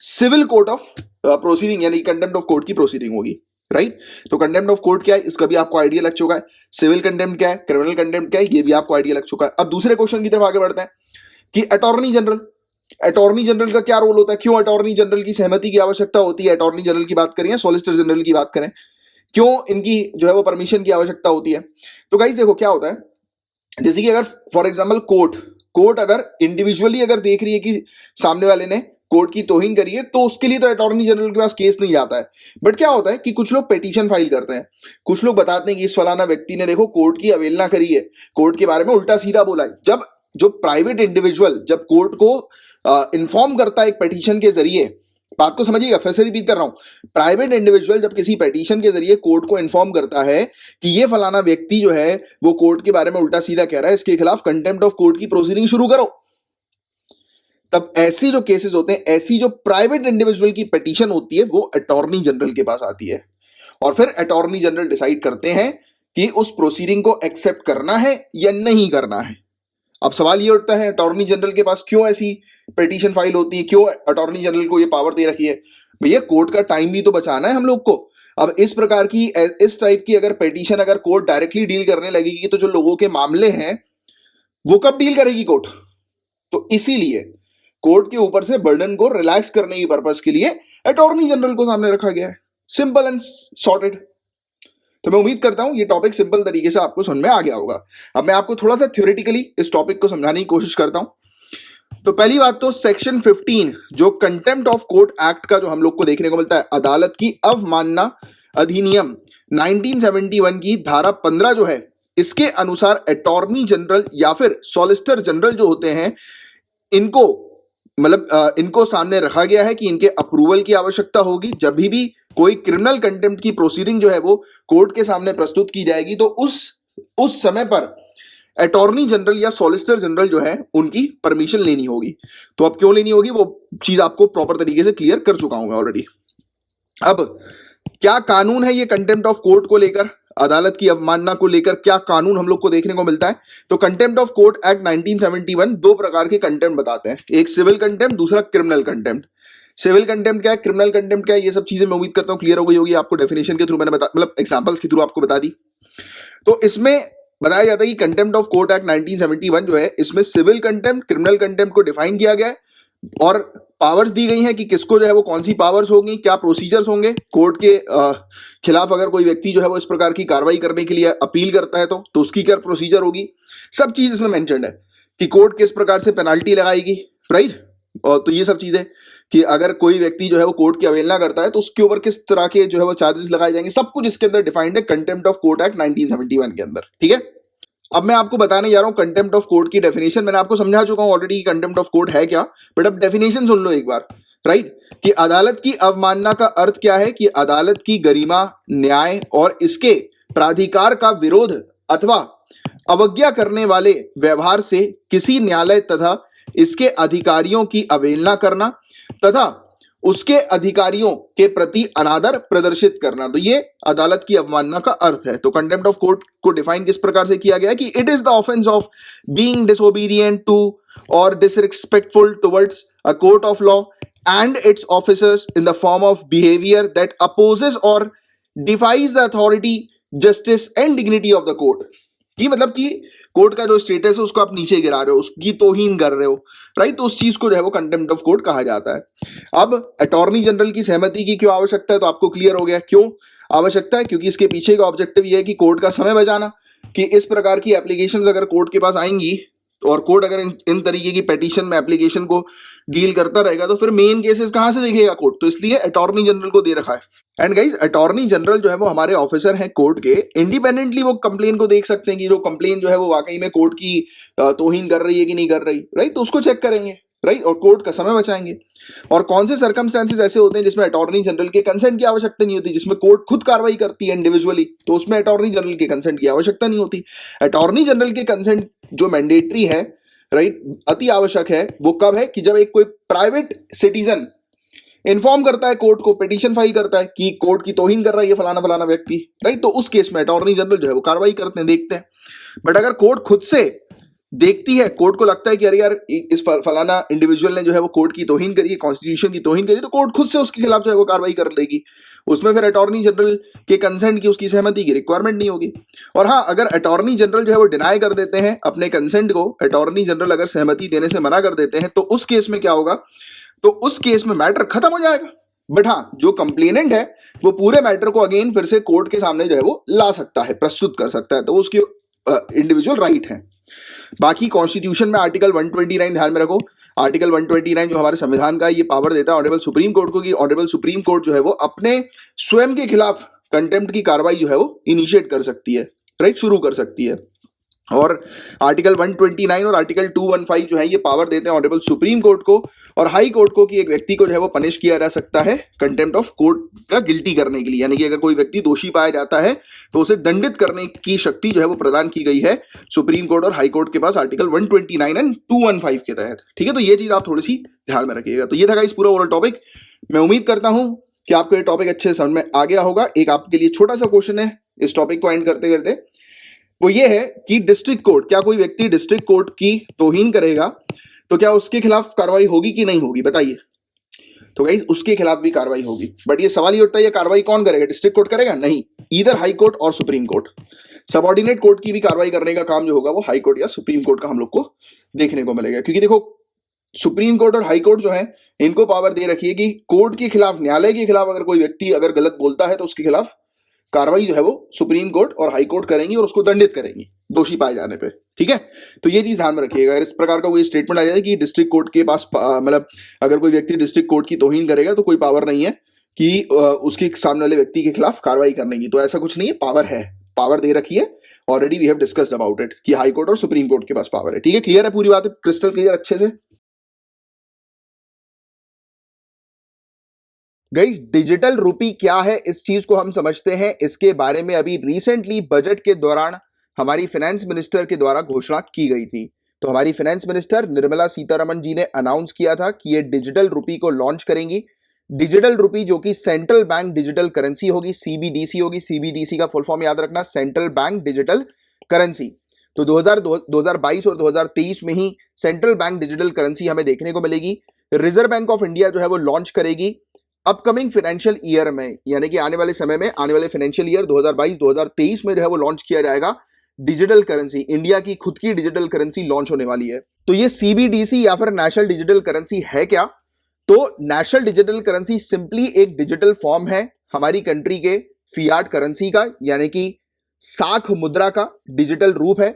S1: सिविल कोर्ट ऑफ प्रोसीडिंग यानी कंटेम्प्ट ऑफ कोर्ट की प्रोसीडिंग होगी, राइट। तो कंटेम्प्ट ऑफ कोर्ट क्या है इसका भी आपको आइडिया लग चुका है, सिविल कंटेम्प्ट क्या है, क्रिमिनल कंटेम्प्ट क्या है, ये भी आपको आइडिया लग चुका है। अब दूसरे क्वेश्चन की तरफ आगे बढ़ते हैं कि अटॉर्नी जनरल का क्या रोल होता है, क्यों अटॉर्नी जनरल की सहमति की आवश्यकता होती है, अटॉर्नी जनरल की बात करें या सॉलिसिटर जनरल की बात करें, क्यों इनकी जो है वो परमिशन की आवश्यकता होती है। तो गाइस देखो क्या होता है, जैसे कि अगर फॉर एग्जांपल कोर्ट अगर इंडिविजुअली अगर देख रही है कि सामने वाले ने कोर्ट की तौहीन करी है तो उसके लिए तो अटॉर्नी जनरल के पास केस नहीं जाता है। बट क्या होता है कि कुछ लोग पिटीशन फाइल करते हैं, कुछ लोग बताते हैं कि इस फलाना व्यक्ति ने देखो कोर्ट की अवहेलना करी है, कोर्ट के बारे में उल्टा सीधा बोला है। जब जो प्राइवेट इंडिविजुअल जब कोर्ट को इन्फॉर्म करता है एक पिटीशन के जरिए, बात को समझिएगा, फिर से रिपीट कर रहा हूं, प्राइवेट इंडिविजुअल जब किसी पिटीशन के जरिए कोर्ट को इन्फॉर्म करता है कि ये फलाना व्यक्ति जो है वो कोर्ट के बारे में उल्टा सीधा कह रहा है, इसके खिलाफ कंटेम्प्ट ऑफ कोर्ट की प्रोसीडिंग शुरू करो, तब ऐसी जो केसेस होते हैं, ऐसी जो प्राइवेट इंडिविजुअल की पिटीशन होती है वो अटॉर्नी जनरल के पास आती है और फिर अटॉर्नी जनरल डिसाइड करते हैं कि उस प्रोसीडिंग को एक्सेप्ट करना है या नहीं करना है। अब सवाल ये उठता है अटॉर्नी जनरल के पास क्यों ऐसी पिटीशन फाइल होती है, क्यों अटॉर्नी जनरल को ये पावर दे रखी है? भैया कोर्ट का टाइम भी तो बचाना है हम लोग को। अब इस प्रकार की इस टाइप की अगर पिटीशन अगर कोर्ट डायरेक्टली डील करने लगेगी तो जो लोगों के मामले हैं वो कब डील करेगी कोर्ट? तो इसीलिए कोर्ट के ऊपर से बर्डन को रिलैक्स करने की पर्पस के लिए अटॉर्नी जनरल को सामने रखा गया है। Simple and sorted. तो मैं उम्मीद करता हूं ये टॉपिक सिंपल तरीके से आपको समझ में आ गया होगा। अब मैं आपको थोड़ा सा थ्योरेटिकली इस टॉपिक को समझाने की कोशिश करता हूं। तो पहली बात तो सेक्शन 15 जो कंटेम्प्ट ऑफ कोर्ट एक्ट का जो हम लोग को देखने को मिलता है, अदालत की अवमानना अधिनियम 1971 की धारा 15 जो है, इसके अनुसार अटॉर्नी जनरल या फिर सॉलिसिटर जनरल जो होते हैं इनको इनको सामने रखा गया है कि इनके अप्रूवल की आवश्यकता होगी। जब भी कोई क्रिमिनल कंटेम्प्ट की प्रोसीडिंग जो है वो कोर्ट के सामने प्रस्तुत की जाएगी तो उस समय पर अटॉर्नी जनरल या सॉलिसिटर जनरल जो है उनकी परमिशन लेनी होगी। तो अब क्यों लेनी होगी वो चीज आपको प्रॉपर तरीके से क्लियर कर चुका हूं ऑलरेडी। अब क्या कानून है ये कंटेम्प्ट ऑफ कोर्ट को लेकर, अदालत की अवमानना को लेकर क्या कानून हम लोग को देखने को मिलता है? तो कंटेम्प्ट ऑफ कोर्ट एक्ट 1971 दो प्रकार के कंटेम्प्ट बताते हैं, एक सिविल कंटेम्प्ट, दूसरा क्रिमिनल कंटेम्प्ट। सिविल कंटेम्प्ट क्या है, क्रिमिनल कंटेम्प्ट क्या है, ये सब चीजें मैं उम्मीद करता हूं क्लियर हो गई होगी आपको। डेफिनेशन के थ्रू मैंने एग्जांपल्स के थ्रू आपको बता दी। तो इसमें बताया जाता है कि कंटेम्प्ट ऑफ कोर्ट एक्ट 1971 जो है इसमें सिविल कंटेम्प्ट, क्रिमिनल कंटेम्प्ट को डिफाइन किया गया है और पावर्स दी गई हैं कि किसको जो है वो कौन सी पावर्स होंगी, क्या प्रोसीजर्स होंगे। कोर्ट के खिलाफ अगर कोई व्यक्ति जो है वो इस प्रकार की कार्रवाई करने के लिए अपील करता है तो उसकी क्या प्रोसीजर होगी, सब चीज इसमें मेंशन्ड है कि कोर्ट किस प्रकार से पेनाल्टी लगाएगी, राइट। और तो ये सब चीजें कि अगर कोई व्यक्ति जो है वो कोर्ट की अवहेलना करता है तो उसके ऊपर किस तरह के जो है वो चार्जेस लगाए जाएंगे, सब कुछ इसके अंदर डिफाइंड है कंटेम्प्ट ऑफ कोर्ट एक्ट 1971 के अंदर, ठीक है। अब मैं आपको बताने जा रहा हूं कंटेम्प्ट ऑफ कोर्ट की डेफिनेशन। मैंने आपको समझा चुका हूं ऑलरेडी कंटेम्प्ट ऑफ कोर्ट है क्या, बट अब डेफिनेशन सुन लो एक बार, राइट। कि अदालत की अवमानना का अर्थ क्या है कि अदालत की गरिमा, न्याय और इसके प्राधिकार का विरोध अथवा अवज्ञा करने वाले व्यवहार से किसी न्यायालय तथा इसके अधिकारियों की अवहेलना करना तथा उसके अधिकारियों के प्रति अनादर प्रदर्शित करना, तो ये अदालत की अवमानना का अर्थ है। तो कंटेम्प्ट ऑफ कोर्ट को डिफाइन किस प्रकार से किया गया है कि it is the offence of being disobedient to और disrespectful towards a court of law and its officers in the form of behaviour that opposes और defies the authority, justice and dignity of the court. कि मतलब कि कोर्ट का जो स्टेटस है उसको आप नीचे गिरा रहे हो, उसकी तौहीन कर रहे हो, राइट। तो उस चीज को जो है वो कंटेम्प्ट ऑफ कोर्ट कहा जाता है। अब अटॉर्नी जनरल की सहमति की क्यों आवश्यकता है, तो आपको क्लियर हो गया क्यों आवश्यकता है, क्योंकि इसके पीछे का ऑब्जेक्टिव ये है कि कोर्ट का समय बचाना। कि इस प्रकार की एप्लीकेशंस अगर कोर्ट के पास आएंगी और कोर्ट अगर इन तरीके की पिटीशन में एप्लीकेशन को डील करता रहेगा तो फिर मेन केसेस कहां से देखेगा कोर्ट, तो इसलिए अटॉर्नी जनरल को दे रखा है। एंड गाइस अटॉर्नी जनरल जो है वो हमारे ऑफिसर हैं कोर्ट के, इंडिपेंडेंटली वो कंप्लेन को देख सकते हैं कि जो कंप्लेन जो है वो वाकई में कोर्ट की तौहीन कर रही है कि नहीं कर रही, राइट। तो उसको चेक करेंगे, राइट, और कोर्ट का समय बचाएंगे। और कौन से सर्कमस्टेंसेस ऐसे होते हैं जिसमें अटॉर्नी जनरल के कंसेंट की आवश्यकता नहीं होती, जिसमें कोर्ट खुद कार्रवाई करती है इंडिविजुअली, तो उसमें अटॉर्नी जनरल के कंसेंट की आवश्यकता नहीं होती। अटॉर्नी जनरल के कंसेंट जो मैंडेटरी है, राइट, अति आवश्यक है, वो कब है कि जब एक कोई प्राइवेट सिटीजन इन्फॉर्म करता है कोर्ट को, पिटीशन फाइल करता है कि कोर्ट की तौहीन कर रहा है ये फलाना फलाना व्यक्ति, राइट। तो उस केस में अटॉर्नी जनरल जो है वो कार्रवाई करते हैं, देखते हैं। बट अगर कोर्ट खुद से देखती है, कोर्ट को लगता है कि अरे यार इस फलाना इंडिविजुअल ने जो है वो कोर्ट की तौहीन करी है, कॉन्स्टिट्यूशन की तौहीन करी, तो कोर्ट खुद से उसके खिलाफ जो है वो कार्रवाई कर लेगी। उसमें फिर अटॉर्नी जनरल के कंसेंट की, उसकी सहमति की रिक्वायरमेंट नहीं होगी। और हाँ, अगर अटॉर्नी जनरल जो है वो डिनाई कर देते हैं अपने कंसेंट को, अटॉर्नी जनरल अगर सहमति देने से मना कर देते हैं, तो उस केस में क्या होगा, तो उस केस में मैटर खत्म हो जाएगा। बट हाँ, जो कंप्लेनेंट है वो पूरे मैटर को अगेन फिर से कोर्ट के सामने जो है वो ला सकता है, प्रस्तुत कर सकता है, तो वो उसकी इंडिविजुअल राइट है। बाकी कॉन्स्टिट्यूशन में आर्टिकल 129 ध्यान में रखो, आर्टिकल 129 जो हमारे संविधान का ये पावर देता है ऑनरेबल सुप्रीम कोर्ट को कि ऑनरेबल सुप्रीम कोर्ट जो है वो अपने स्वयं के खिलाफ कंटेम्प्ट की कार्रवाई जो है वो इनिशिएट कर सकती है, राइट, शुरू कर सकती है। और आर्टिकल 129 और आर्टिकल 215 जो है ये पावर देते हैं ऑनरेबल सुप्रीम कोर्ट को और हाई कोर्ट को कि एक व्यक्ति को जो है वो पनिश किया जा सकता है कंटेम्प्ट ऑफ कोर्ट का गिल्टी करने के लिए, यानी कि अगर कोई व्यक्ति दोषी पाया जाता है तो उसे दंडित करने की शक्ति जो है वो प्रदान की गई है सुप्रीम कोर्ट और हाई कोर्ट के पास आर्टिकल 129 एंड 215 के तहत, ठीक है। तो ये चीज आप थोड़ी सी ध्यान में रखिएगा। तो ये था इस पूरा ओवरऑल टॉपिक। मैं उम्मीद करता हूं कि आपको ये टॉपिक अच्छे समझ में आ गया होगा। एक आपके लिए छोटा सा क्वेश्चन है, इस टॉपिक को एंड करते करते, वो ये है कि डिस्ट्रिक्ट कोर्ट, क्या कोई व्यक्ति डिस्ट्रिक्ट कोर्ट की तौहीन करेगा तो क्या उसके खिलाफ कार्रवाई होगी कि नहीं होगी, बताइए। तो गाइस उसके खिलाफ भी कार्रवाई होगी, बट ये सवाल ये उठता है ये कार्रवाई कौन करेगा, डिस्ट्रिक्ट कोर्ट करेगा? नहीं, ईदर हाई कोर्ट और सुप्रीम कोर्ट। सबऑर्डिनेट कोर्ट की भी कार्रवाई करने का काम जो होगा वो हाई कोर्ट या सुप्रीम कोर्ट का हम लोग को देखने को मिलेगा, क्योंकि देखो सुप्रीम कोर्ट और हाई कोर्ट जो है इनको पावर दे रखी है कि कोर्ट के खिलाफ, न्यायालय के खिलाफ अगर कोई व्यक्ति अगर गलत बोलता है तो उसके खिलाफ कार्रवाई जो है वो सुप्रीम कोर्ट और हाई कोर्ट करेंगी और उसको दंडित करेंगी दोषी पाए जाने पे, ठीक है। तो ये चीज ध्यान में रखिएगा, अगर इस प्रकार का कोई स्टेटमेंट आ जाए कि डिस्ट्रिक्ट कोर्ट के पास मतलब अगर कोई व्यक्ति डिस्ट्रिक्ट कोर्ट की तौहीन करेगा तो कोई पावर नहीं है कि उसके सामने वाले व्यक्ति के खिलाफ कार्रवाई करने की, तो ऐसा कुछ नहीं है, पावर है, पावर दे रखी है, already we have discussed about it कि हाई कोर्ट और सुप्रीम कोर्ट के पास पावर है, ठीक है। क्लियर है पूरी बात, क्रिस्टल क्लियर अच्छे से। गाइस डिजिटल रूपी क्या है, इस चीज को हम समझते हैं। इसके बारे में अभी रिसेंटली बजट के दौरान हमारी फाइनेंस मिनिस्टर के द्वारा घोषणा की गई थी। तो हमारी फाइनेंस मिनिस्टर निर्मला सीतारमण जी ने अनाउंस किया था कि ये डिजिटल रूपी को लॉन्च करेंगी। डिजिटल रूपी जो कि सेंट्रल बैंक डिजिटल करेंसी होगी, सीबीडीसी होगी। सीबीडीसी का फुल फॉर्म याद रखना, सेंट्रल बैंक डिजिटल करेंसी। तो 2022 और 2023 में ही सेंट्रल बैंक डिजिटल करेंसी हमें देखने को मिलेगी। रिजर्व बैंक ऑफ इंडिया जो है वो लॉन्च करेगी अपकमिंग फाइनेंशियल ईयर में, यानी कि आने वाले समय में, आने वाले फाइनेंशियल ईयर 2022-2023 में जो है वो लॉन्च किया जाएगा डिजिटल करेंसी। इंडिया की खुद की डिजिटल करेंसी लॉन्च होने वाली है। तो ये सीबीडीसी या फिर नेशनल डिजिटल करेंसी है क्या? तो नेशनल डिजिटल करेंसी सिंपली एक डिजिटल फॉर्म है हमारी कंट्री के फियाट करेंसी का, यानी कि साख मुद्रा का डिजिटल रूप है।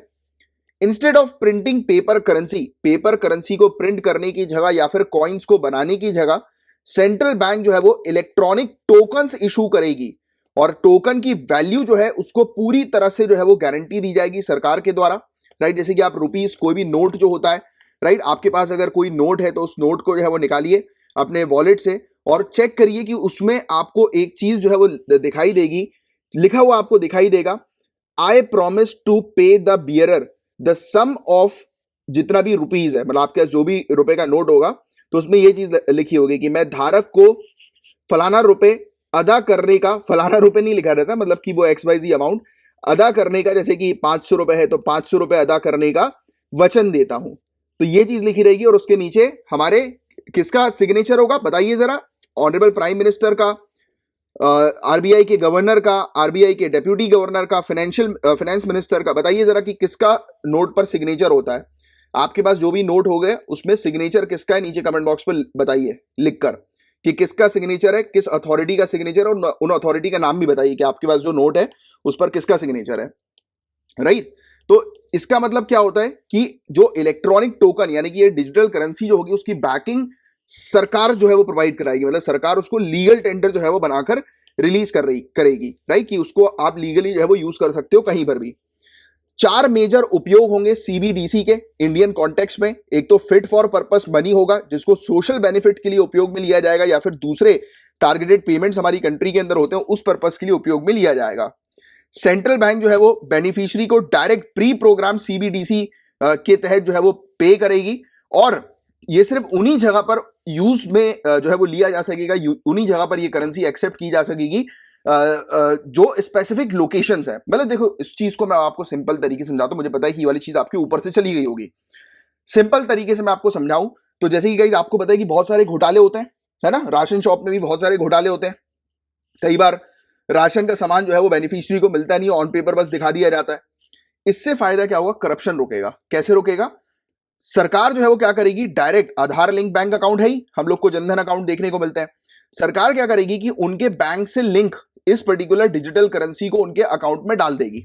S1: Instead of printing paper currency, paper currency को प्रिंट करने की जगह या फिर कॉइन्स को बनाने की जगह सेंट्रल बैंक जो है वो इलेक्ट्रॉनिक टोकन्स इशू करेगी और टोकन की वैल्यू जो है उसको पूरी तरह से जो है वो गारंटी दी जाएगी सरकार के द्वारा, राइट। जैसे कि आप रुपीस, कोई भी नोट जो होता है, राइट, आपके पास अगर कोई नोट है तो उस नोट को जो है वो निकालिए अपने वॉलेट से और चेक करिए कि उसमें आपको एक चीज जो है वो दिखाई देगी, लिखा हुआ आपको दिखाई देगा, I promise to pay the bearer the sum of, जितना भी रुपीज है, मतलब आपके पास जो भी रुपए का नोट होगा तो उसमें ये चीज लिखी होगी कि मैं धारक को फलाना रुपए अदा करने का, फलाना रुपए नहीं लिखा रहता, मतलब कि वो XYZ अमाउंट अदा करने का, जैसे कि 500 रुपए है तो 500 रुपए अदा करने का वचन देता हूं। तो ये चीज लिखी रहेगी और उसके नीचे हमारे किसका सिग्नेचर होगा, बताइए जरा। ऑनरेबल प्राइम मिनिस्टर का, आरबीआई के गवर्नर का, आरबीआई के डेप्यूटी गवर्नर का, फाइनेंस मिनिस्टर का। बताइए जरा कि किसका नोट पर सिग्नेचर होता है। आपके पास जो भी नोट हो गए उसमें सिग्नेचर किसका है, नीचे कमेंट बॉक्स पर बताइए लिखकर कि किसका सिग्नेचर है, किस अथॉरिटी का सिग्नेचर, और उन अथॉरिटी का नाम भी बताइए कि आपके पास जो नोट है उस पर किसका सिग्नेचर है, राइट। तो इसका मतलब क्या होता है कि जो इलेक्ट्रॉनिक टोकन यानी कि ये डिजिटल करेंसी जो होगी उसकी बैकिंग सरकार जो है वो प्रोवाइड कराएगी, मतलब सरकार उसको लीगल टेंडर जो है वो बनाकर रिलीज करेगी, राइट, कि उसको आप लीगली जो है वो यूज कर सकते हो कहीं पर भी। 4 मेजर उपयोग होंगे सीबीडीसी के इंडियन कॉन्टेक्स्ट में। एक तो फिट फॉर पर्पस मनी होगा जिसको सोशल बेनिफिट के लिए उपयोग में लिया जाएगा, या फिर दूसरे टारगेटेड पेमेंट्स हमारी कंट्री के अंदर होते हैं उस पर्पस के लिए उपयोग में लिया जाएगा। सेंट्रल बैंक जो है वो बेनिफिशियरी को डायरेक्ट प्री प्रोग्राम सीबीडीसी के तहत जो है वो पे करेगी और ये सिर्फ उन्हीं जगह पर यूज में जो है वो लिया जा सकेगा, उन्हीं जगह पर ये करेंसी एक्सेप्ट की जा सकेगी जो स्पेसिफिक लोकेशंस है। मतलब देखो इस चीज को मैं आपको सिंपल तरीके से समझाता हूं, मुझे पता है कि ये वाली चीज आपके ऊपर से चली गई होगी। सिंपल तरीके से मैं आपको समझाऊं तो जैसे कि गाइस आपको पता है कि बहुत सारे घोटाले होते हैं, है ना, राशन शॉप में भी बहुत सारे घोटाले होते हैं। कई बार राशन का सामान जो है वो बेनिफिशियरी को मिलता नहीं, ऑन पेपर बस दिखा दिया जाता है। इससे फायदा क्या होगा, करप्शन रुकेगा। कैसे रुकेगा, सरकार जो है वो क्या करेगी, डायरेक्ट आधार लिंक बैंक अकाउंट है ही, हम लोग को जनधन अकाउंट देखने को मिलता है। सरकार क्या करेगी कि उनके बैंक से लिंक इस पर्टिकुलर डिजिटल करेंसी को उनके अकाउंट में डाल देगी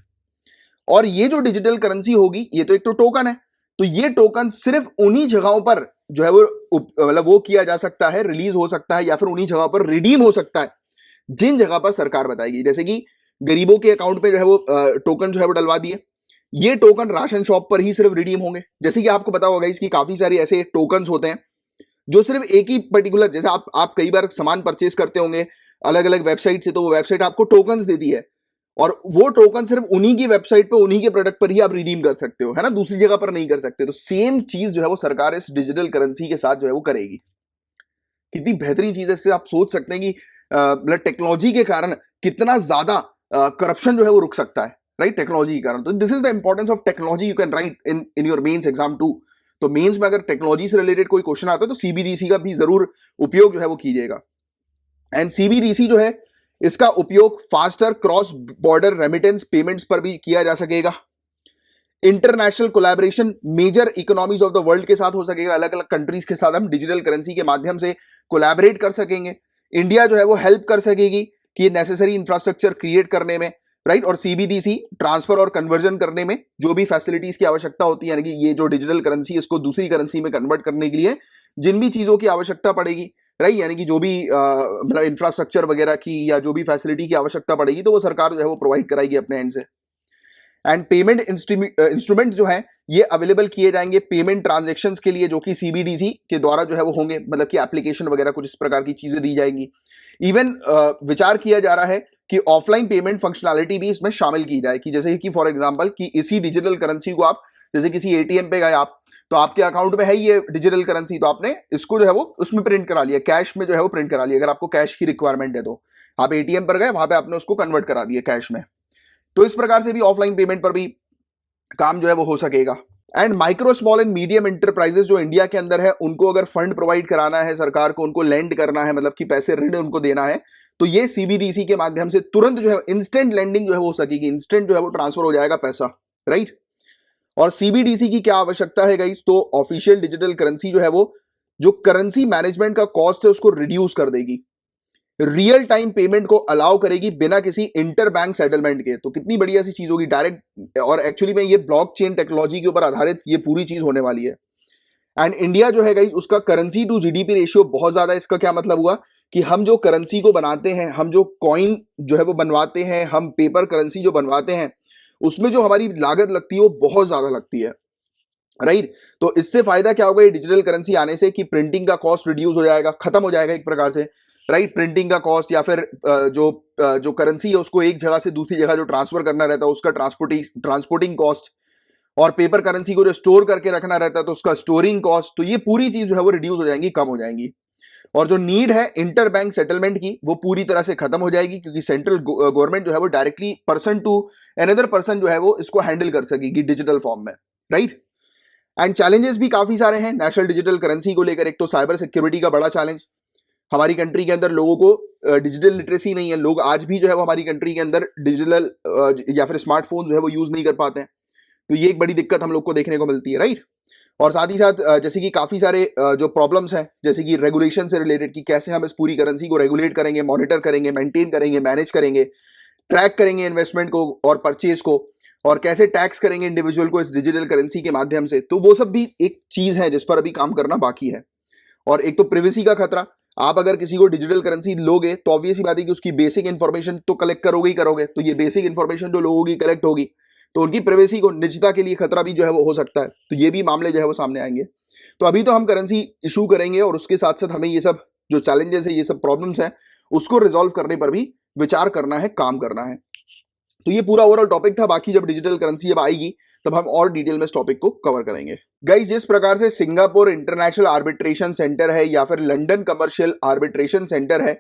S1: और ये जो डिजिटल करेंसी होगी ये तो एक तो टोकन है, तो ये टोकन सिर्फ उन्हीं जगहों पर जो है वो मतलब वो किया जा सकता है, रिलीज हो सकता है या फिर उन्हीं जगहों पर रिडीम हो सकता है जिन जगह पर सरकार बताएगी। जैसे कि गरीबों के अकाउंट पे जो है वो टोकन जो है वो डलवा दिए, ये टोकन राशन शॉप पर ही सिर्फ रिडीम होंगे। जैसे कि आपको पता होगा इसकी काफी सारे ऐसे टोकन्स होते हैं जो सिर्फ एक ही पर्टिकुलर, जैसे आप कई बार सामान परचेस करते होंगे अलग अलग वेबसाइट से, तो वो वेबसाइट आपको टोकन्स देती है और वो टोकन सिर्फ उन्हीं की वेबसाइट पे उन्हीं के प्रोडक्ट पर ही आप रिडीम कर सकते हो, है ना, दूसरी जगह पर नहीं कर सकते। तो सेम चीज जो है वो सरकार इस डिजिटल करेंसी के साथ जो है वो करेगी। कितनी बेहतरीन चीज है, इससे आप सोच सकते हैं कि मतलब टेक्नोलॉजी के कारण कितना ज्यादा करप्शन जो है वो रुक सकता है, राइट, टेक्नोलॉजी के कारण। तो this is the importance of technology, you can write in your mains exam too. तो मेंस में अगर टेक्नोलॉजी से रिलेटेड कोई क्वेश्चन आता है तो सीबीडीसी का भी जरूर उपयोग जो है वो कीजिएगा। एंड सीबीडीसी जो है इसका उपयोग faster cross border remittance payments पर भी किया जा सकेगा। International collaboration major economies of the world के साथ हो सकेगा, अलग अलग कंट्रीज के साथ हम डिजिटल करेंसी के माध्यम से कोलैबोरेट कर सकेंगे। इंडिया जो है वो हेल्प कर सकेगी कि नेसेसरी इंफ्रास्ट्रक्चर क्रिएट करने में, राइट, और सीबीडीसी ट्रांसफर और कन्वर्जन करने में जो भी फैसिलिटीज की आवश्यकता होती है, यानी कि ये जो डिजिटल करेंसी है इसको दूसरी करेंसी में कन्वर्ट करने के लिए जिन भी चीजों की आवश्यकता पड़ेगी, राइट, यानी कि जो भी मतलब इंफ्रास्ट्रक्चर वगैरह की या जो भी फैसिलिटी की आवश्यकता पड़ेगी तो वो सरकार जो है वो प्रोवाइड कराएगी अपने एंड से। एंड पेमेंट इंस्ट्रूमेंट जो है ये अवेलेबल किए जाएंगे पेमेंट ट्रांजैक्शंस के लिए, जो कि सीबीडीसी के द्वारा जो है वो होंगे, मतलब कि एप्लीकेशन वगैरह कुछ इस प्रकार की चीजें दी जाएंगी। इवन विचार किया जा रहा है कि ऑफलाइन पेमेंट फंक्शनैलिटी भी इसमें शामिल की जाए, कि जैसे कि फॉर एग्जांपल कि इसी डिजिटल करेंसी को आप जैसे किसी एटीएम पे गए आप, तो आपके अकाउंट में है ये डिजिटल करेंसी, तो आपने इसको जो है वो उसमें प्रिंट करा लिया, कैश में जो है वो प्रिंट करा लिया। अगर आपको कैश की रिक्वायरमेंट है तो आप एटीएम पर गए, वहां पे आपने उसको कन्वर्ट करा दिया कैश में। तो इस प्रकार से भी ऑफलाइन पेमेंट पर भी काम जो है वो हो सकेगा। And micro small and medium enterprises जो इंडिया के अंदर है, उनको अगर फंड प्रोवाइड कराना है सरकार को, उनको लेंड करना है, मतलब कि पैसे ऋण उनको देना है, तो ये सीबीडीसी के माध्यम से तुरंत जो है इंस्टेंट लेंडिंग जो है वो हो सकेगी, इंस्टेंट जो है वो ट्रांसफर हो जाएगा पैसा, राइट। और सीबीडीसी की क्या आवश्यकता है गाइस, तो ऑफिशियल डिजिटल करेंसी जो है वो जो करेंसी मैनेजमेंट का कॉस्ट है उसको रिड्यूस कर देगी, रियल टाइम पेमेंट को अलाउ करेगी बिना किसी इंटर बैंक सेटलमेंट के। तो कितनी बढ़िया सी चीज होगी, डायरेक्ट, और एक्चुअली में ये ब्लॉकचेन टेक्नोलॉजी के ऊपर आधारित ये पूरी चीज होने वाली है। एंड इंडिया जो है गाइस उसका करेंसी टू जीडीपी रेशियो बहुत ज्यादा है। इसका क्या मतलब हुआ कि हम जो करेंसी को बनाते हैं, हम जो कॉइन जो है वो बनवाते हैं, हम पेपर करेंसी जो बनवाते हैं, उसमें जो हमारी लागत लगती है वो बहुत ज्यादा लगती है, राइट। तो इससे फायदा क्या होगा ये डिजिटल करेंसी आने से, कि प्रिंटिंग का कॉस्ट रिड्यूस हो जाएगा, खत्म हो जाएगा एक प्रकार से, राइट। प्रिंटिंग का कॉस्ट या फिर जो करेंसी है उसको एक जगह से दूसरी जगह जो ट्रांसफर करना रहता है उसका ट्रांसपोर्टिंग कॉस्ट, और पेपर करेंसी को जो स्टोर करके रखना रहता है तो उसका स्टोरिंग कॉस्ट, तो ये पूरी चीज जो है वो रिड्यूस हो जाएंगी, कम हो जाएंगी। और जो नीड है इंटर बैंक सेटलमेंट की वो पूरी तरह से खत्म हो जाएगी, क्योंकि सेंट्रल गवर्नमेंट जो है वो directly person to another person जो है वो इसको हैंडल कर सकेगी डिजिटल फॉर्म में, राइट। एंड चैलेंजेस भी काफी सारे हैं नेशनल डिजिटल करेंसी को लेकर। एक तो साइबर सिक्योरिटी का बड़ा चैलेंज, हमारी कंट्री के अंदर लोगों को डिजिटल लिटरेसी नहीं है, लोग आज भी जो है वो हमारी कंट्री के अंदर डिजिटल या फिर स्मार्टफोन जो है वो यूज नहीं कर पाते हैं, तो ये एक बड़ी दिक्कत हम लोग को देखने को मिलती है, राइट। और साथ ही साथ जैसे कि काफी सारे जो प्रॉब्लम्स हैं, जैसे कि रेगुलेशन से रिलेटेड, कि कैसे हम इस पूरी करेंसी को रेगुलेट करेंगे, मॉनिटर करेंगे, मेंटेन करेंगे, मैनेज करेंगे, ट्रैक करेंगे इन्वेस्टमेंट को और परचेज को, और कैसे टैक्स करेंगे इंडिविजुअल को इस डिजिटल करेंसी के माध्यम से। तो वो सब भी एक चीज है जिस पर अभी काम करना बाकी है। और एक तो प्रिवेसी का खतरा, आप अगर किसी को डिजिटल करेंसी लोगे तो ऑब्वियस ही बात है कि उसकी बेसिक इंफॉर्मेशन तो कलेक्ट करोगे ही करोगे, तो ये बेसिक इंफॉर्मेशन जो लोगों की कलेक्ट होगी तो उनकी प्राइवेसी को, निजता के लिए खतरा भी जो है वो हो सकता है, तो ये भी मामले जो है वो सामने आएंगे। तो अभी तो हम करेंसी इशू करेंगे और उसके साथ साथ हमें ये सब जो चैलेंजेस है, ये सब प्रॉब्लम्स है, उसको रिजॉल्व करने पर भी विचार करना है, काम करना है। तो ये पूरा ओवरऑल टॉपिक था। बाकी जब डिजिटल करेंसी जब आएगी तब हम और डिटेल में इस टॉपिक को कवर करेंगे। गाइस, जिस प्रकार से सिंगापुर इंटरनेशनल आर्बिट्रेशन सेंटर है या फिर लंदन कमर्शियल आर्बिट्रेशन सेंटर है,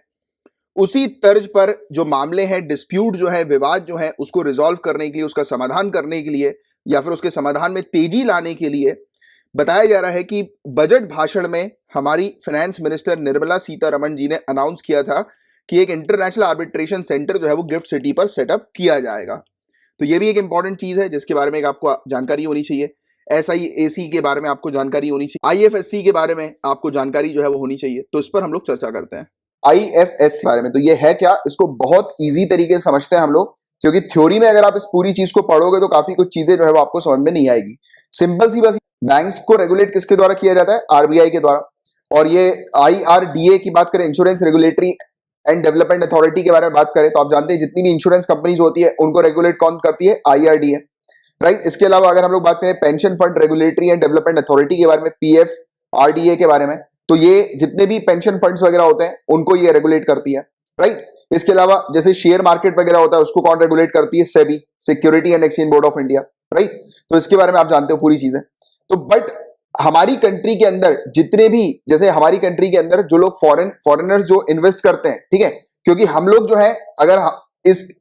S1: उसी तर्ज पर जो मामले हैं, डिस्प्यूट जो है, विवाद जो है, उसको रिजॉल्व करने के लिए, उसका समाधान करने के लिए या फिर उसके समाधान में तेजी लाने के लिए बताया जा रहा है कि बजट भाषण में हमारी फाइनेंस मिनिस्टर निर्मला सीतारमण जी ने अनाउंस किया था कि एक इंटरनेशनल आर्बिट्रेशन सेंटर जो है वो गिफ्ट सिटी पर सेटअप किया जाएगा। तो ये भी एक इंपॉर्टेंट चीज है जिसके बारे में आपको जानकारी होनी चाहिए। SIAC के बारे में आपको जानकारी होनी चाहिए, IFSC के बारे में आपको जानकारी जो है वो होनी चाहिए। तो इस पर हम लोग चर्चा करते हैं। IFSC बारे में तो ये है क्या, इसको बहुत इजी तरीके से समझते हैं हम लोग, क्योंकि थ्योरी में अगर आप इस पूरी चीज को पढ़ोगे तो काफी कुछ चीजें जो है वो आपको समझ में नहीं आएगी। सिंपल सी बस, बैंक्स को रेगुलेट किसके द्वारा किया जाता है, RBI के द्वारा। और ये IRDA की बात करें, insurance regulatory and development authority के बारे में बात करें तो आप जानते हैं जितनी भी इंश्योरेंस कंपनीज होती है उनको रेगुलेट कौन करती है, IRDA, राइट। इसके अलावा अगर हम लोग बात करें pension fund regulatory and development authority के बारे में, PFRDA के बारे में, तो ये जितने भी पेंशन फंड्स वगैरह होते हैं उनको ये रेगुलेट करती है, राइट। इसके अलावा जैसे शेयर मार्केट वगैरह होता है उसको कौन रेगुलेट करती है, SEBI, security and exchange board of India, right. तो इसके बारे में आप जानते हो पूरी चीजें। तो बट हमारी कंट्री के अंदर जितने भी, जैसे हमारी कंट्री के अंदर जो लोग फॉरेनर्स जो इन्वेस्ट करते हैं, ठीक है, क्योंकि हम लोग जो है अगर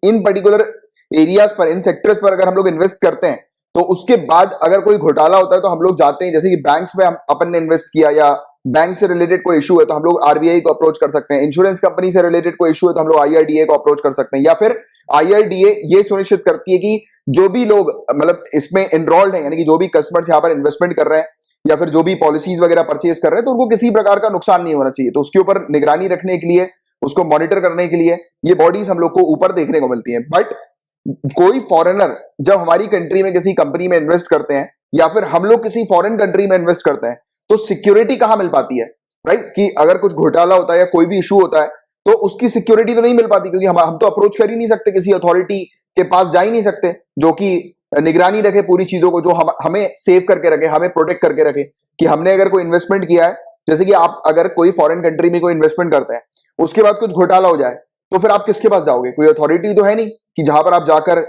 S2: इन पर्टिकुलर एरियाज पर, इन सेक्टर्स पर अगर हम लोग इन्वेस्ट करते हैं तो उसके बाद अगर कोई घोटाला होता है तो हम लोग जाते हैं, जैसे कि बैंक्स में अपन ने इन्वेस्ट किया या बैंक से रिलेटेड कोई इशू है तो हम लोग आरबीआई को अप्रोच कर सकते हैं, इंश्योरेंस कंपनी से रिलेटेड कोई इशू है तो हम लोग आईआरडीए को अप्रोच कर सकते हैं, या फिर आईआरडीए ये सुनिश्चित करती है कि जो भी लोग मतलब इसमें एनरोल्ड हैं, यानी कि जो भी कस्टमर्स यहाँ पर इन्वेस्टमेंट कर रहे हैं या फिर जो भी पॉलिसीज वगैरह परचेज कर रहे हैं, तो उनको किसी प्रकार का नुकसान नहीं होना चाहिए। तो उसके ऊपर निगरानी रखने के लिए, उसको मॉनिटर करने के लिए ये बॉडीज हम लोग को ऊपर देखने को मिलती हैं। बट कोई फॉरेनर जब हमारी कंट्री में किसी कंपनी में इन्वेस्ट करते हैं या फिर हम लोग किसी फॉरेन कंट्री में इन्वेस्ट करते हैं तो सिक्योरिटी कहां मिल पाती है, राइट? कि अगर कुछ घोटाला होता है या कोई भी इशू होता है तो उसकी सिक्योरिटी तो नहीं मिल पाती, क्योंकि हम तो अप्रोच कर ही नहीं सकते, किसी अथॉरिटी के पास जा ही नहीं सकते जो कि निगरानी रखे पूरी चीजों को, जो हमें सेव करके रखे, हमें प्रोटेक्ट करके रखे कि हमने अगर कोई इन्वेस्टमेंट किया है, जैसे कि आप अगर कोई फॉरेन कंट्री में कोई इन्वेस्टमेंट करते हैं उसके बाद कुछ घोटाला हो जाए तो फिर आप किसके पास जाओगे? कोई अथॉरिटी तो है नहीं कि जहां पर आप जाकर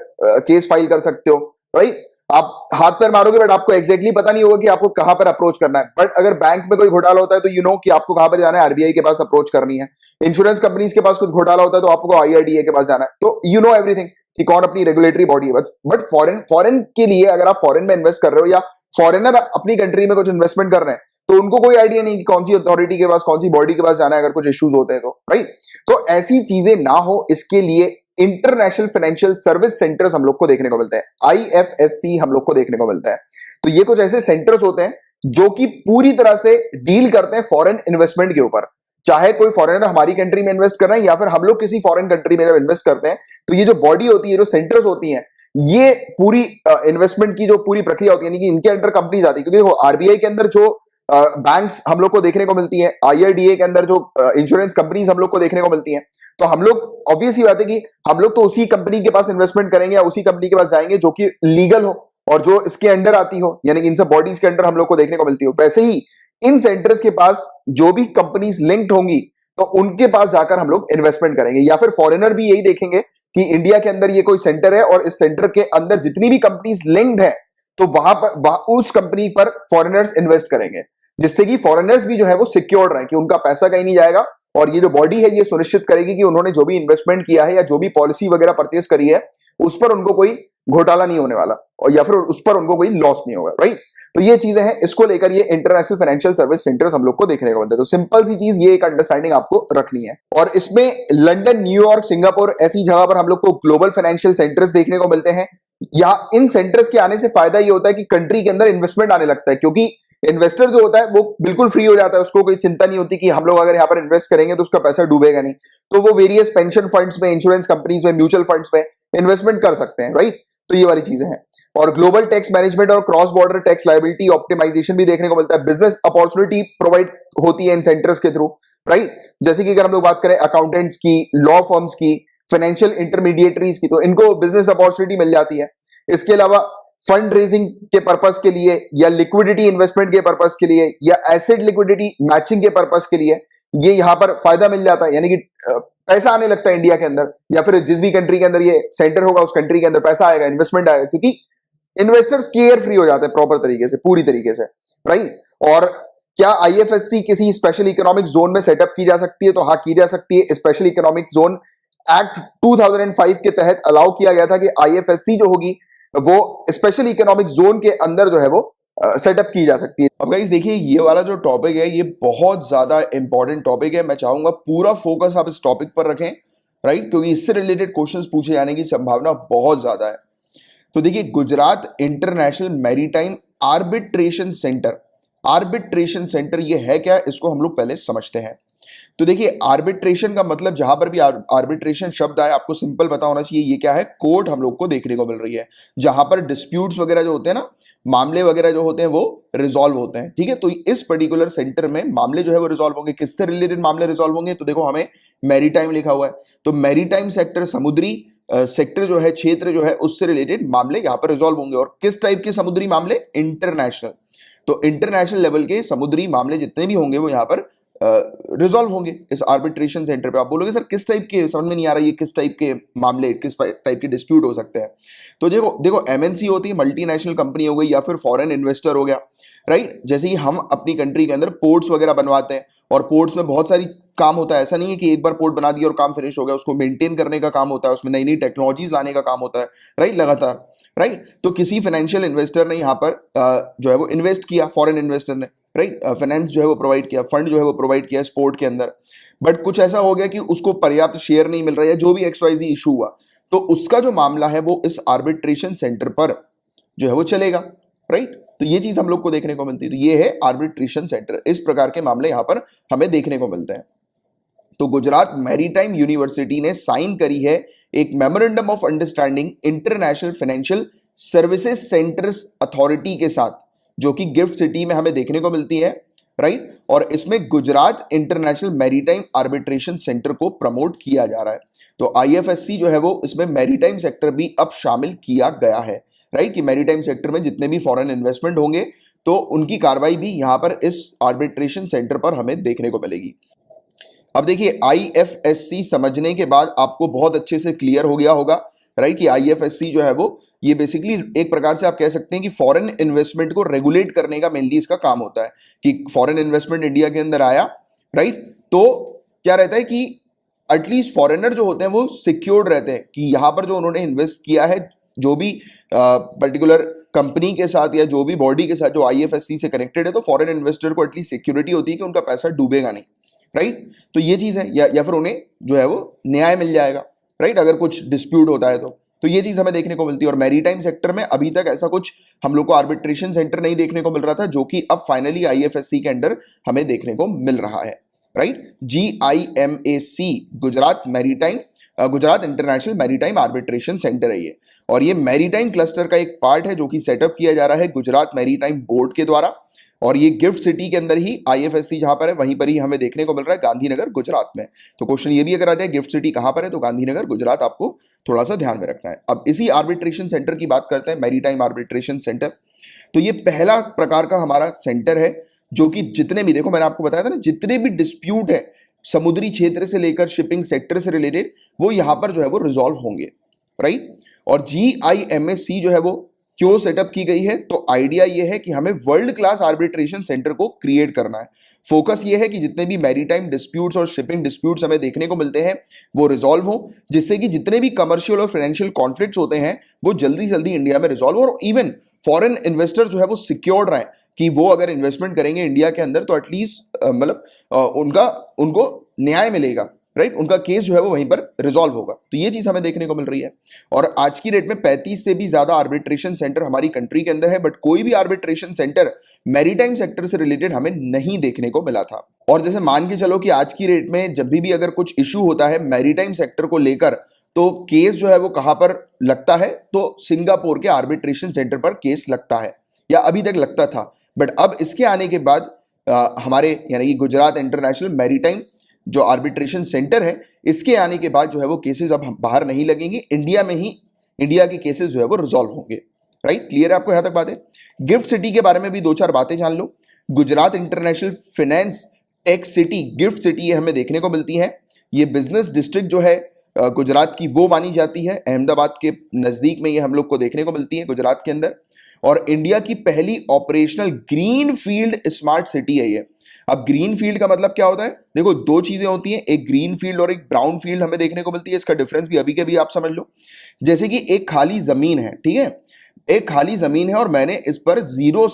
S2: केस फाइल कर सकते हो, राइट? आप हाथ पैर मारोगे बट आपको एग्जैक्टली पता नहीं होगा कि आपको कहां पर अप्रोच करना है। बट अगर बैंक में कोई घोटाला होता है तो यू नो कि आपको कहां पर जाना है, आरबीआई के पास अप्रोच करनी है। इंश्योरेंस कंपनीज के पास कुछ घोटाला होता है तो आपको आईआरडीए के पास जाना है। तो यू नो एवरीथिंग कि कौन अपनी रेगुलेटरी बॉडी है। बट फॉरेन के लिए अगर आप फॉरेन में इन्वेस्ट कर रहे हो या फॉरेनर अपनी कंट्री में कुछ इन्वेस्टमेंट कर रहे हैं तो उनको कोई आइडिया नहीं कि कौन सी अथॉरिटी के पास, कौन सी बॉडी के पास जाना है अगर कुछ इश्यूज होते हैं तो, राइट? तो ऐसी चीजें ना हो इसके लिए इंटरनेशनल फाइनेंशियल सर्विस सेंटर्स हम लोग को देखने को मिलते हैं, आईएफएससी हम लोग को देखने को मिलता है। तो ये कुछ ऐसे सेंटर्स होते हैं जो कि पूरी तरह से डील करते हैं फॉरेन इन्वेस्टमेंट के ऊपर। चाहे कोई फॉरेनर हमारी कंट्री में इन्वेस्ट कर रहे हैं या फिर हम लोग किसी फॉरेन कंट्री में जब इन्वेस्ट करते हैं तो ये जो बॉडी होती है, जो सेंटर्स होती हैं, ये पूरी इन्वेस्टमेंट की जो पूरी प्रक्रिया होती है, यानी कि इनके अंडर कंपनीज आती है। क्योंकि वो आरबीआई के अंदर जो बैंक्स हम लोग को देखने को मिलती है, आईआरडीए के अंदर जो इंश्योरेंस कंपनीज हम लोग को देखने को मिलती हैं, तो हम लोग ऑब्वियस ही बात है कि हम लोग तो उसी कंपनी के पास इन्वेस्टमेंट करेंगे या उसी कंपनी के पास जाएंगे जो कि लीगल हो और जो इसके अंडर आती हो, यानी कि इन सब बॉडीज के अंडर हम लोग को देखने को मिलती हो। वैसे ही इन सेंटर्स के पास जो भी कंपनीज लिंक्ड होंगी तो उनके पास जाकर हम लोग इन्वेस्टमेंट करेंगे, या फिर फॉरेनर भी यही देखेंगे कि इंडिया के अंदर ये कोई सेंटर है और इस सेंटर के अंदर जितनी भी कंपनीज लिंक्ड है तो वहां पर उस कंपनी पर फॉरेनर्स इन्वेस्ट करेंगे, जिससे कि फॉरेनर्स भी जो है वो सिक्योर्ड रहे कि उनका पैसा कहीं नहीं जाएगा। और ये जो बॉडी है ये सुनिश्चित करेगी कि उन्होंने जो भी इन्वेस्टमेंट किया है या जो भी पॉलिसी वगैरह परचेस करी है उस पर उनको कोई घोटाला नहीं होने वाला और या फिर उस पर उनको कोई लॉस नहीं होगा, राइट? तो ये चीजें हैं, इसको लेकर ये इंटरनेशनल फाइनेंशियल सर्विस सेंटर्स हम लोग को देखने को मिलते हैं। तो सिंपल सी चीज ये एक अंडरस्टैंडिंग आपको रखनी है। और इसमें लंदन, न्यूयॉर्क, सिंगापुर ऐसी जगह पर हम लोग को ग्लोबल फाइनेंशियल सेंटर्स देखने को मिलते हैं। या इन सेंटर्स के आने से फायदा ये होता है कि कंट्री के अंदर इन्वेस्टमेंट आने लगता है, क्योंकि इन्वेस्टर जो होता है वो बिल्कुल फ्री हो जाता है, उसको कोई चिंता नहीं होती कि हम लोग अगर यहाँ पर इन्वेस्ट करेंगे तो उसका पैसा डूबेगा नहीं। तो वो वेरियस पेंशन फंड्स में, इंश्योरेंस कंपनीज में, म्यूचुअल फंड्स में इन्वेस्टमेंट कर सकते हैं, राइट? तो ये वाली चीजें हैं। और ग्लोबल टैक्स मैनेजमेंट और cross border tax liability optimisation भी देखने को मिलता है। बिजनेस अपॉर्चुनिटी प्रोवाइड होती है इन सेंटर्स के थ्रू, राइट? जैसे कि अगर हम लोग बात करें अकाउंटेंट्स की, लॉ फर्म्स की, फाइनेंशियल इंटरमीडिएटरीज की, तो इनको बिजनेस अपॉर्चुनिटी मिल जाती है। इसके अलावा फंड रेजिंग के पर्पस के लिए या लिक्विडिटी इन्वेस्टमेंट के पर्पस के लिए या एसेट लिक्विडिटी मैचिंग के पर्पस के लिए ये यहां पर फायदा मिल जाता है, यानी कि पैसा आने लगता है इंडिया के अंदर या फिर जिस भी कंट्री के अंदर ये सेंटर होगा उस कंट्री के अंदर पैसा आएगा, इन्वेस्टमेंट आएगा, क्योंकि इन्वेस्टर्स केयर फ्री हो जाते हैं प्रॉपर तरीके से, पूरी तरीके से, राइट? और क्या आईएफएससी किसी स्पेशल इकोनॉमिक जोन में सेटअप की जा सकती है? तो हाँ, की जा सकती है। स्पेशल इकोनॉमिक जोन एक्ट 2005 के तहत अलाउ किया गया था कि आईएफएससी जो होगी वो स्पेशल इकोनॉमिक जोन के अंदर जो है वो सेटअप की जा सकती है।
S1: अब गाइस देखिए, ये वाला जो टॉपिक है ये बहुत ज्यादा इंपॉर्टेंट टॉपिक है। मैं चाहूंगा पूरा फोकस आप इस टॉपिक पर रखें, राइट? क्योंकि इससे रिलेटेड क्वेश्चंस पूछे जाने की संभावना बहुत ज्यादा है। तो देखिए, Gujarat international maritime arbitration centre, arbitration centre ये है क्या, इसको हम लोग पहले समझते हैं। तो देखिए, आर्बिट्रेशन का मतलब, जहां पर भी आर्बिट्रेशन शब्द आए आपको सिंपल पता होना चाहिए ये क्या है। कोर्ट हम लोग को देखने को मिल रही है जहां पर डिस्प्यूट्स वगैरह जो होते हैं ना, मामले वगैरह जो होते हैं वो रिजॉल्व होते हैं, ठीक है? तो इस पर्टिकुलर सेंटर में मामले जो है वो रिजॉल्व होंगे। किससे रिलेटेड मामले रिजॉल्व होंगे? तो देखो, हमें मैरीटाइम लिखा हुआ है, तो मैरीटाइम सेक्टर, समुद्री सेक्टर जो है, क्षेत्र जो है, उससे रिलेटेड मामले यहां पर रिजॉल्व होंगे। और किस टाइप के समुद्री मामले? इंटरनेशनल। तो इंटरनेशनल लेवल के समुद्री मामले जितने भी होंगे वो यहां पर
S2: रिजॉल्व होंगे इस आर्बिट्रेशन सेंटर पे। आप बोलोगे सर किस टाइप के, समझ में नहीं आ रहा ये किस टाइप के मामले, किस टाइप के डिस्प्यूट हो सकते हैं। तो देखो देखो एमएनसी होती है, मल्टीनेशनल कंपनी हो गई या फिर फॉरेन इन्वेस्टर हो गया, राइट। जैसे कि हम अपनी कंट्री के अंदर पोर्ट्स वगैरह बनवाते हैं और पोर्ट्स में बहुत सारी काम होता है। ऐसा नहीं है कि एक बार पोर्ट बना दिया और काम फिनिश हो गया, उसको मेंटेन करने का काम होता है, उसमें नई नई टेक्नोलॉजीज लाने का काम होता है, राइट, लगातार, राइट। तो किसी फाइनेंशियल इन्वेस्टर ने यहाँ पर जो है वो इन्वेस्ट किया, फॉरेन इन्वेस्टर ने, राइट, फाइनेंस जो है वो प्रोवाइड किया, फंड जो है वो प्रोवाइड किया स्पोर्ट के अंदर, बट कुछ ऐसा हो गया कि उसको पर्याप्त शेयर नहीं मिल रहा है, जो भी XYZ इशू हुआ, तो उसका जो मामला है वो इस आर्बिट्रेशन सेंटर पर जो है वो चलेगा, राइट। तो ये चीज हम लोग को देखने को मिलती है। तो ये है आर्बिट्रेशन सेंटर, इस प्रकार के मामले यहां पर हमें देखने को मिलते हैं। तो गुजरात मैरीटाइम यूनिवर्सिटी ने साइन करी है एक memorandum of understanding international financial services centres authority के साथ, जो कि गिफ्ट सिटी में हमें देखने को मिलती है, राइट। और इसमें Gujarat international maritime arbitration centre को प्रमोट किया जा रहा है। तो IFSC जो है वो इसमें मैरीटाइम सेक्टर भी अब शामिल किया गया है, राइट, कि मैरीटाइम सेक्टर में जितने भी फॉरेन इन्वेस्टमेंट होंगे तो उनकी कार्रवाई भी यहां पर इस आर्बिट्रेशन सेंटर पर हमें देखने को मिलेगी। अब देखिए IFSC समझने के बाद आपको बहुत अच्छे से क्लियर हो गया होगा, राइट, कि IFSC जो है वो ये बेसिकली एक प्रकार से आप कह सकते हैं कि फॉरेन इन्वेस्टमेंट को रेगुलेट करने का मेनली इसका काम होता है कि फॉरेन इन्वेस्टमेंट इंडिया के अंदर आया, राइट, तो क्या रहता है कि एटलीस्ट फॉरेनर जो होते हैं वो सिक्योर्ड रहते हैं कि यहां पर जो उन्होंने इन्वेस्ट किया है, जो भी पर्टिकुलर कंपनी के साथ या जो भी बॉडी के साथ जो IFSC से कनेक्टेड है, तो फॉरेन इन्वेस्टर को एटलीस्ट सिक्योरिटी होती है कि उनका पैसा डूबेगा नहीं, राइट। तो ये चीज है, या फिर उन्हें जो है वो न्याय मिल जाएगा, राइट, अगर कुछ डिस्प्यूट होता है तो ये चीज हमें देखने को मिलती है। और मैरीटाइम सेक्टर में अभी तक ऐसा कुछ हम लोग को आर्बिट्रेशन सेंटर नहीं देखने को मिल रहा था, जो कि अब फाइनली IFSC के अंडर हमें देखने को मिल रहा है, right. GIMAC Gujarat maritime, Gujarat international maritime arbitration centre है ये, और ये मैरीटाइम क्लस्टर का एक पार्ट है जो कि सेटअप किया जा रहा है गुजरात मैरीटाइम बोर्ड के द्वारा। और ये गिफ्ट सिटी के अंदर ही IFSC जहां पर है वहीं पर ही हमें देखने को मिल रहा है, गांधीनगर गुजरात में। तो क्वेश्चन ये भी अगर आ जाए गिफ्ट सिटी कहां पर है, तो गांधीनगर गुजरात आपको थोड़ा सा ध्यान में रखना है। अब इसी आर्बिट्रेशन सेंटर की बात करते हैं, मैरीटाइम आर्बिट्रेशन सेंटर। तो ये पहला प्रकार का हमारा सेंटर है जो कि जितने भी, देखो मैंने आपको बताया था ना, जितने भी डिस्प्यूट है समुद्री क्षेत्र से लेकर शिपिंग सेक्टर से रिलेटेड, वो यहां पर जो है वो रिजॉल्व होंगे, राइट। और GIMAC जो है वो क्यों सेटअप की गई है, तो आइडिया ये है कि हमें वर्ल्ड क्लास आर्बिट्रेशन सेंटर को क्रिएट करना है। फोकस ये है कि जितने भी मैरीटाइम डिस्प्यूट्स और शिपिंग डिस्प्यूट्स हमें देखने को मिलते हैं वो रिजॉल्व हो, जिससे कि जितने भी कमर्शियल और फाइनेंशियल कॉन्फ्लिक्ट्स होते हैं वो जल्दी जल्दी इंडिया में रिजॉल्व हो, और इवन फॉरेन इन्वेस्टर जो है वो सिक्योर्ड रहे कि वो अगर इन्वेस्टमेंट करेंगे इंडिया के अंदर तो एटलीस्ट मतलब उनको न्याय मिलेगा, राइट, उनका केस जो है वो वहीं पर रिजॉल्व होगा। तो ये चीज हमें देखने को मिल रही है। और आज की डेट में 35 से भी ज्यादा आर्बिट्रेशन सेंटर हमारी कंट्री के अंदर है, बट कोई भी आर्बिट्रेशन सेंटर मैरीटाइम सेक्टर से रिलेटेड हमें नहीं देखने को मिला था। और जैसे मान के चलो कि आज की डेट में जब भी अगर कुछ इश्यू होता है मैरीटाइम सेक्टर को लेकर, तो केस जो है वो कहां पर लगता है, तो सिंगापुर के आर्बिट्रेशन सेंटर पर केस लगता है, या अभी तक लगता था। बट अब इसके आने के बाद हमारे यानी कि गुजरात इंटरनेशनल मैरीटाइम जो आर्बिट्रेशन सेंटर है, इसके आने के बाद जो है वो केसेस अब बाहर नहीं लगेंगे, इंडिया में ही इंडिया के केसेस जो है वो रिजॉल्व होंगे, राइट। क्लियर है आपको यहां तक बात है। गिफ्ट सिटी के बारे में भी दो चार बातें जान लो। Gujarat international finance tech city, gift city हमें देखने को मिलती है। ये बिजनेस डिस्ट्रिक्ट जो है गुजरात की वो मानी जाती है, अहमदाबाद के नजदीक में ये हम लोग को देखने को मिलती है गुजरात के अंदर। और इंडिया की पहली operational green field smart city है ये। अब ग्रीन फील्ड का मतलब क्या होता है, देखो दो चीजें होती हैं, एक ग्रीन फील्ड और एक ब्राउन फील्ड हमें देखने को मिलती है। इसका डिफरेंस भी अभी के भी आप समझ लो। जैसे कि एक खाली जमीन है, ठीक है, एक खाली जमीन है और मैंने इस पर जीरो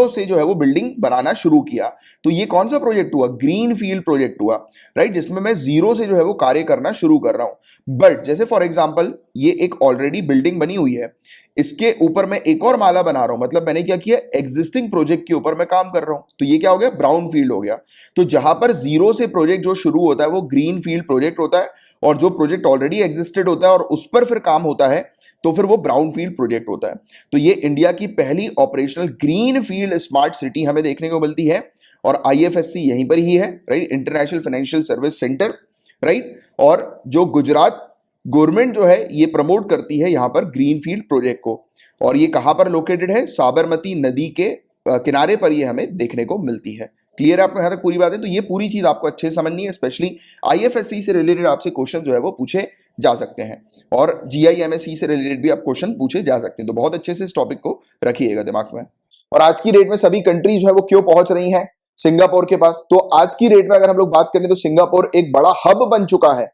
S2: से जो है वो बिल्डिंग बनाना शुरू किया, तो ये कौन सा प्रोजेक्ट हुआ, ग्रीन फील्ड प्रोजेक्ट हुआ, राइट, जिसमें मैं जीरो से जो है वो कार्य करना शुरू कर रहा हूं। बट जैसे फॉर एग्जांपल ये एक ऑलरेडी बिल्डिंग बनी हुई है, इसके ऊपर मैं एक और माला बना रहा हूं, मतलब मैंने क्या किया, एग्जिस्टिंग प्रोजेक्ट के ऊपर मैं काम कर रहा हूं, तो ये क्या हो गया, ब्राउन फील्ड हो गया। तो जहां पर जीरो से प्रोजेक्ट जो शुरू होता है वो ग्रीन फील्ड प्रोजेक्ट होता है, और जो प्रोजेक्ट ऑलरेडी एग्जिस्टेड होता है और उस पर फिर काम होता है तो फिर वो ब्राउन फील्ड प्रोजेक्ट होता है। तो ये इंडिया की पहली operational green field smart city हमें देखने को मिलती है, और IFSC यहीं पर ही है, right, international financial service centre, right. और जो गुजरात गवर्नमेंट जो है ये प्रमोट करती है यहां पर ग्रीन फील्ड प्रोजेक्ट को, और ये कहां पर लोकेटेड है, साबरमती नदी के किनारे पर ये हमें देखने को मिलती है। क्लियर है आपको यहाँ तक पूरी बात है? तो ये पूरी चीज आपको अच्छे से समझनी है, स्पेशली आईएफएससी से रिलेटेड आपसे क्वेश्चन जो है वो पूछे जा सकते हैं और जीआईएमएससी से रिलेटेड भी आप क्वेश्चन पूछे जा सकते हैं। तो बहुत अच्छे से इस टॉपिक को रखिएगा दिमाग में। और आज की डेट में सभी कंट्रीज जो है वो क्यों पहुंच रही हैं सिंगापुर के पास? तो आज की डेट में अगर हम लोग बात करें तो सिंगापुर एक बड़ा हब बन चुका है,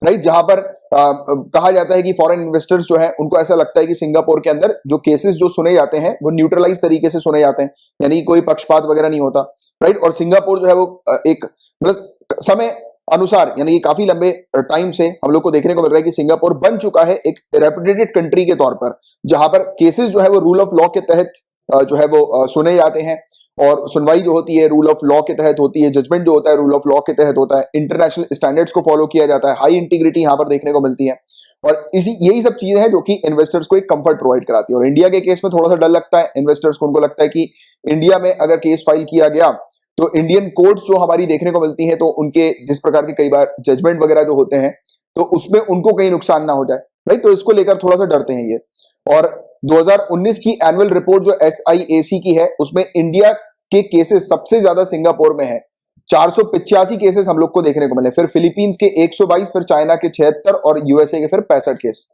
S2: राइट, जहां पर कहा जाता है कि फॉरेन इन्वेस्टर्स जो है उनको ऐसा लगता है कि सिंगापुर के अंदर जो केसेस जो सुने जाते हैं वो न्यूट्रलाइज तरीके से सुने जाते हैं, यानी कोई पक्षपात वगैरह नहीं होता, राइट। और सिंगापुर जो है वो एक मतलब समय अनुसार यानी कि काफी लंबे टाइम से हम लोग को देखने को मिल रहा है कि सिंगापुर बन चुका है एक रेपुटेटेड कंट्री के तौर पर, जहां पर केसेस जो है वो रूल ऑफ लॉ के तहत जो है वो सुने जाते हैं और सुनवाई जो होती है रूल ऑफ लॉ के तहत होती है, जजमेंट जो होता है रूल ऑफ लॉ के तहत होता है, इंटरनेशनल स्टैंडर्ड्स को फॉलो किया जाता है, हाई इंटीग्रिटी यहां पर देखने को मिलती है। और इसी यही सब चीजें हैं जो कि इन्वेस्टर्स को एक कंफर्ट प्रोवाइड कराती है। और इंडिया के केस में थोड़ा सा डर लगता है इन्वेस्टर्स को, उनको लगता है कि इंडिया में अगर केस फाइल किया गया तो इंडियन कोर्ट्स जो हमारी देखने को मिलती है तो उनके जिस प्रकार के कई बार जजमेंट वगैरह जो होते हैं तो उसमें उनको कहीं नुकसान ना हो जाए, राइट। तो इसको लेकर थोड़ा सा डरते हैं ये। और 2019 की एनुअल रिपोर्ट जो SIAC की है उसमें इंडिया के केसेस सबसे ज्यादा सिंगापुर में है, 485 केसेस हम लोग को देखने को मिले, फिर फिलीपींस के 122, फिर चाइना के 76 और यूएसए के फिर 65 केस।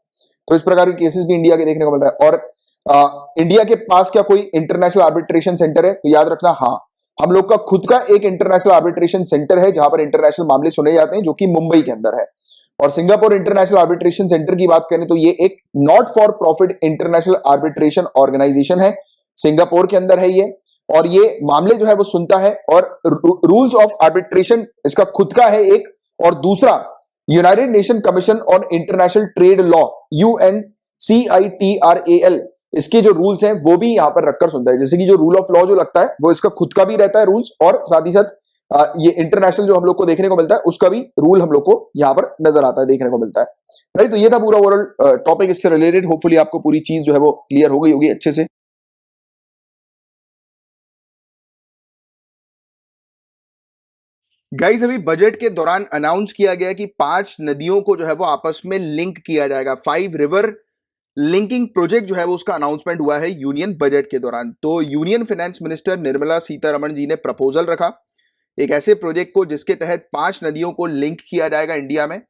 S2: तो इस प्रकार के केसेस भी इंडिया के देखने को मिल रहा है। और इंडिया के पास क्या कोई इंटरनेशनल आर्बिट्रेशन सेंटर है? तो याद रखना, हाँ, हम लोग का खुद का एक इंटरनेशनल आर्बिट्रेशन सेंटर है जहां पर इंटरनेशनल मामले सुने जाते हैं, जो कि मुंबई के अंदर है। और सिंगापुर इंटरनेशनल आर्बिट्रेशन सेंटर की बात करें तो ये एक not for profit international arbitration organisation है, सिंगापुर के अंदर है ये, और ये मामले जो है वो सुनता है। और रूल्स ऑफ आर्बिट्रेशन इसका खुद का है एक, और दूसरा United nation commission on international trade law UNCITRAL, इसके जो रूल्स हैं वो भी यहां पर रखकर सुनता है। जैसे कि जो रूल ऑफ लॉ जो लगता है वो इसका खुद का भी रहता है रूल्स, और साथ ही साथ ये इंटरनेशनल जो हम लोग को देखने को मिलता है उसका भी रूल हम लोग को यहां पर नजर आता है, देखने को मिलता है, राइट। तो ये था पूरा ओवरऑल टॉपिक इससे रिलेटेड। होपफुली आपको पूरी चीज जो है वो क्लियर हो गई होगी अच्छे से।
S1: गाइस अभी बजट के दौरान अनाउंस किया गया कि 5 नदियों को जो है वो आपस में लिंक किया जाएगा। 5 रिवर लिंकिंग प्रोजेक्ट जो है वो उसका अनाउंसमेंट हुआ है यूनियन बजट के दौरान। तो union finance minister Nirmala Sitharaman ji ने प्रपोजल रखा एक ऐसे प्रोजेक्ट को जिसके तहत 5 नदियों को लिंक किया जाएगा इंडिया में।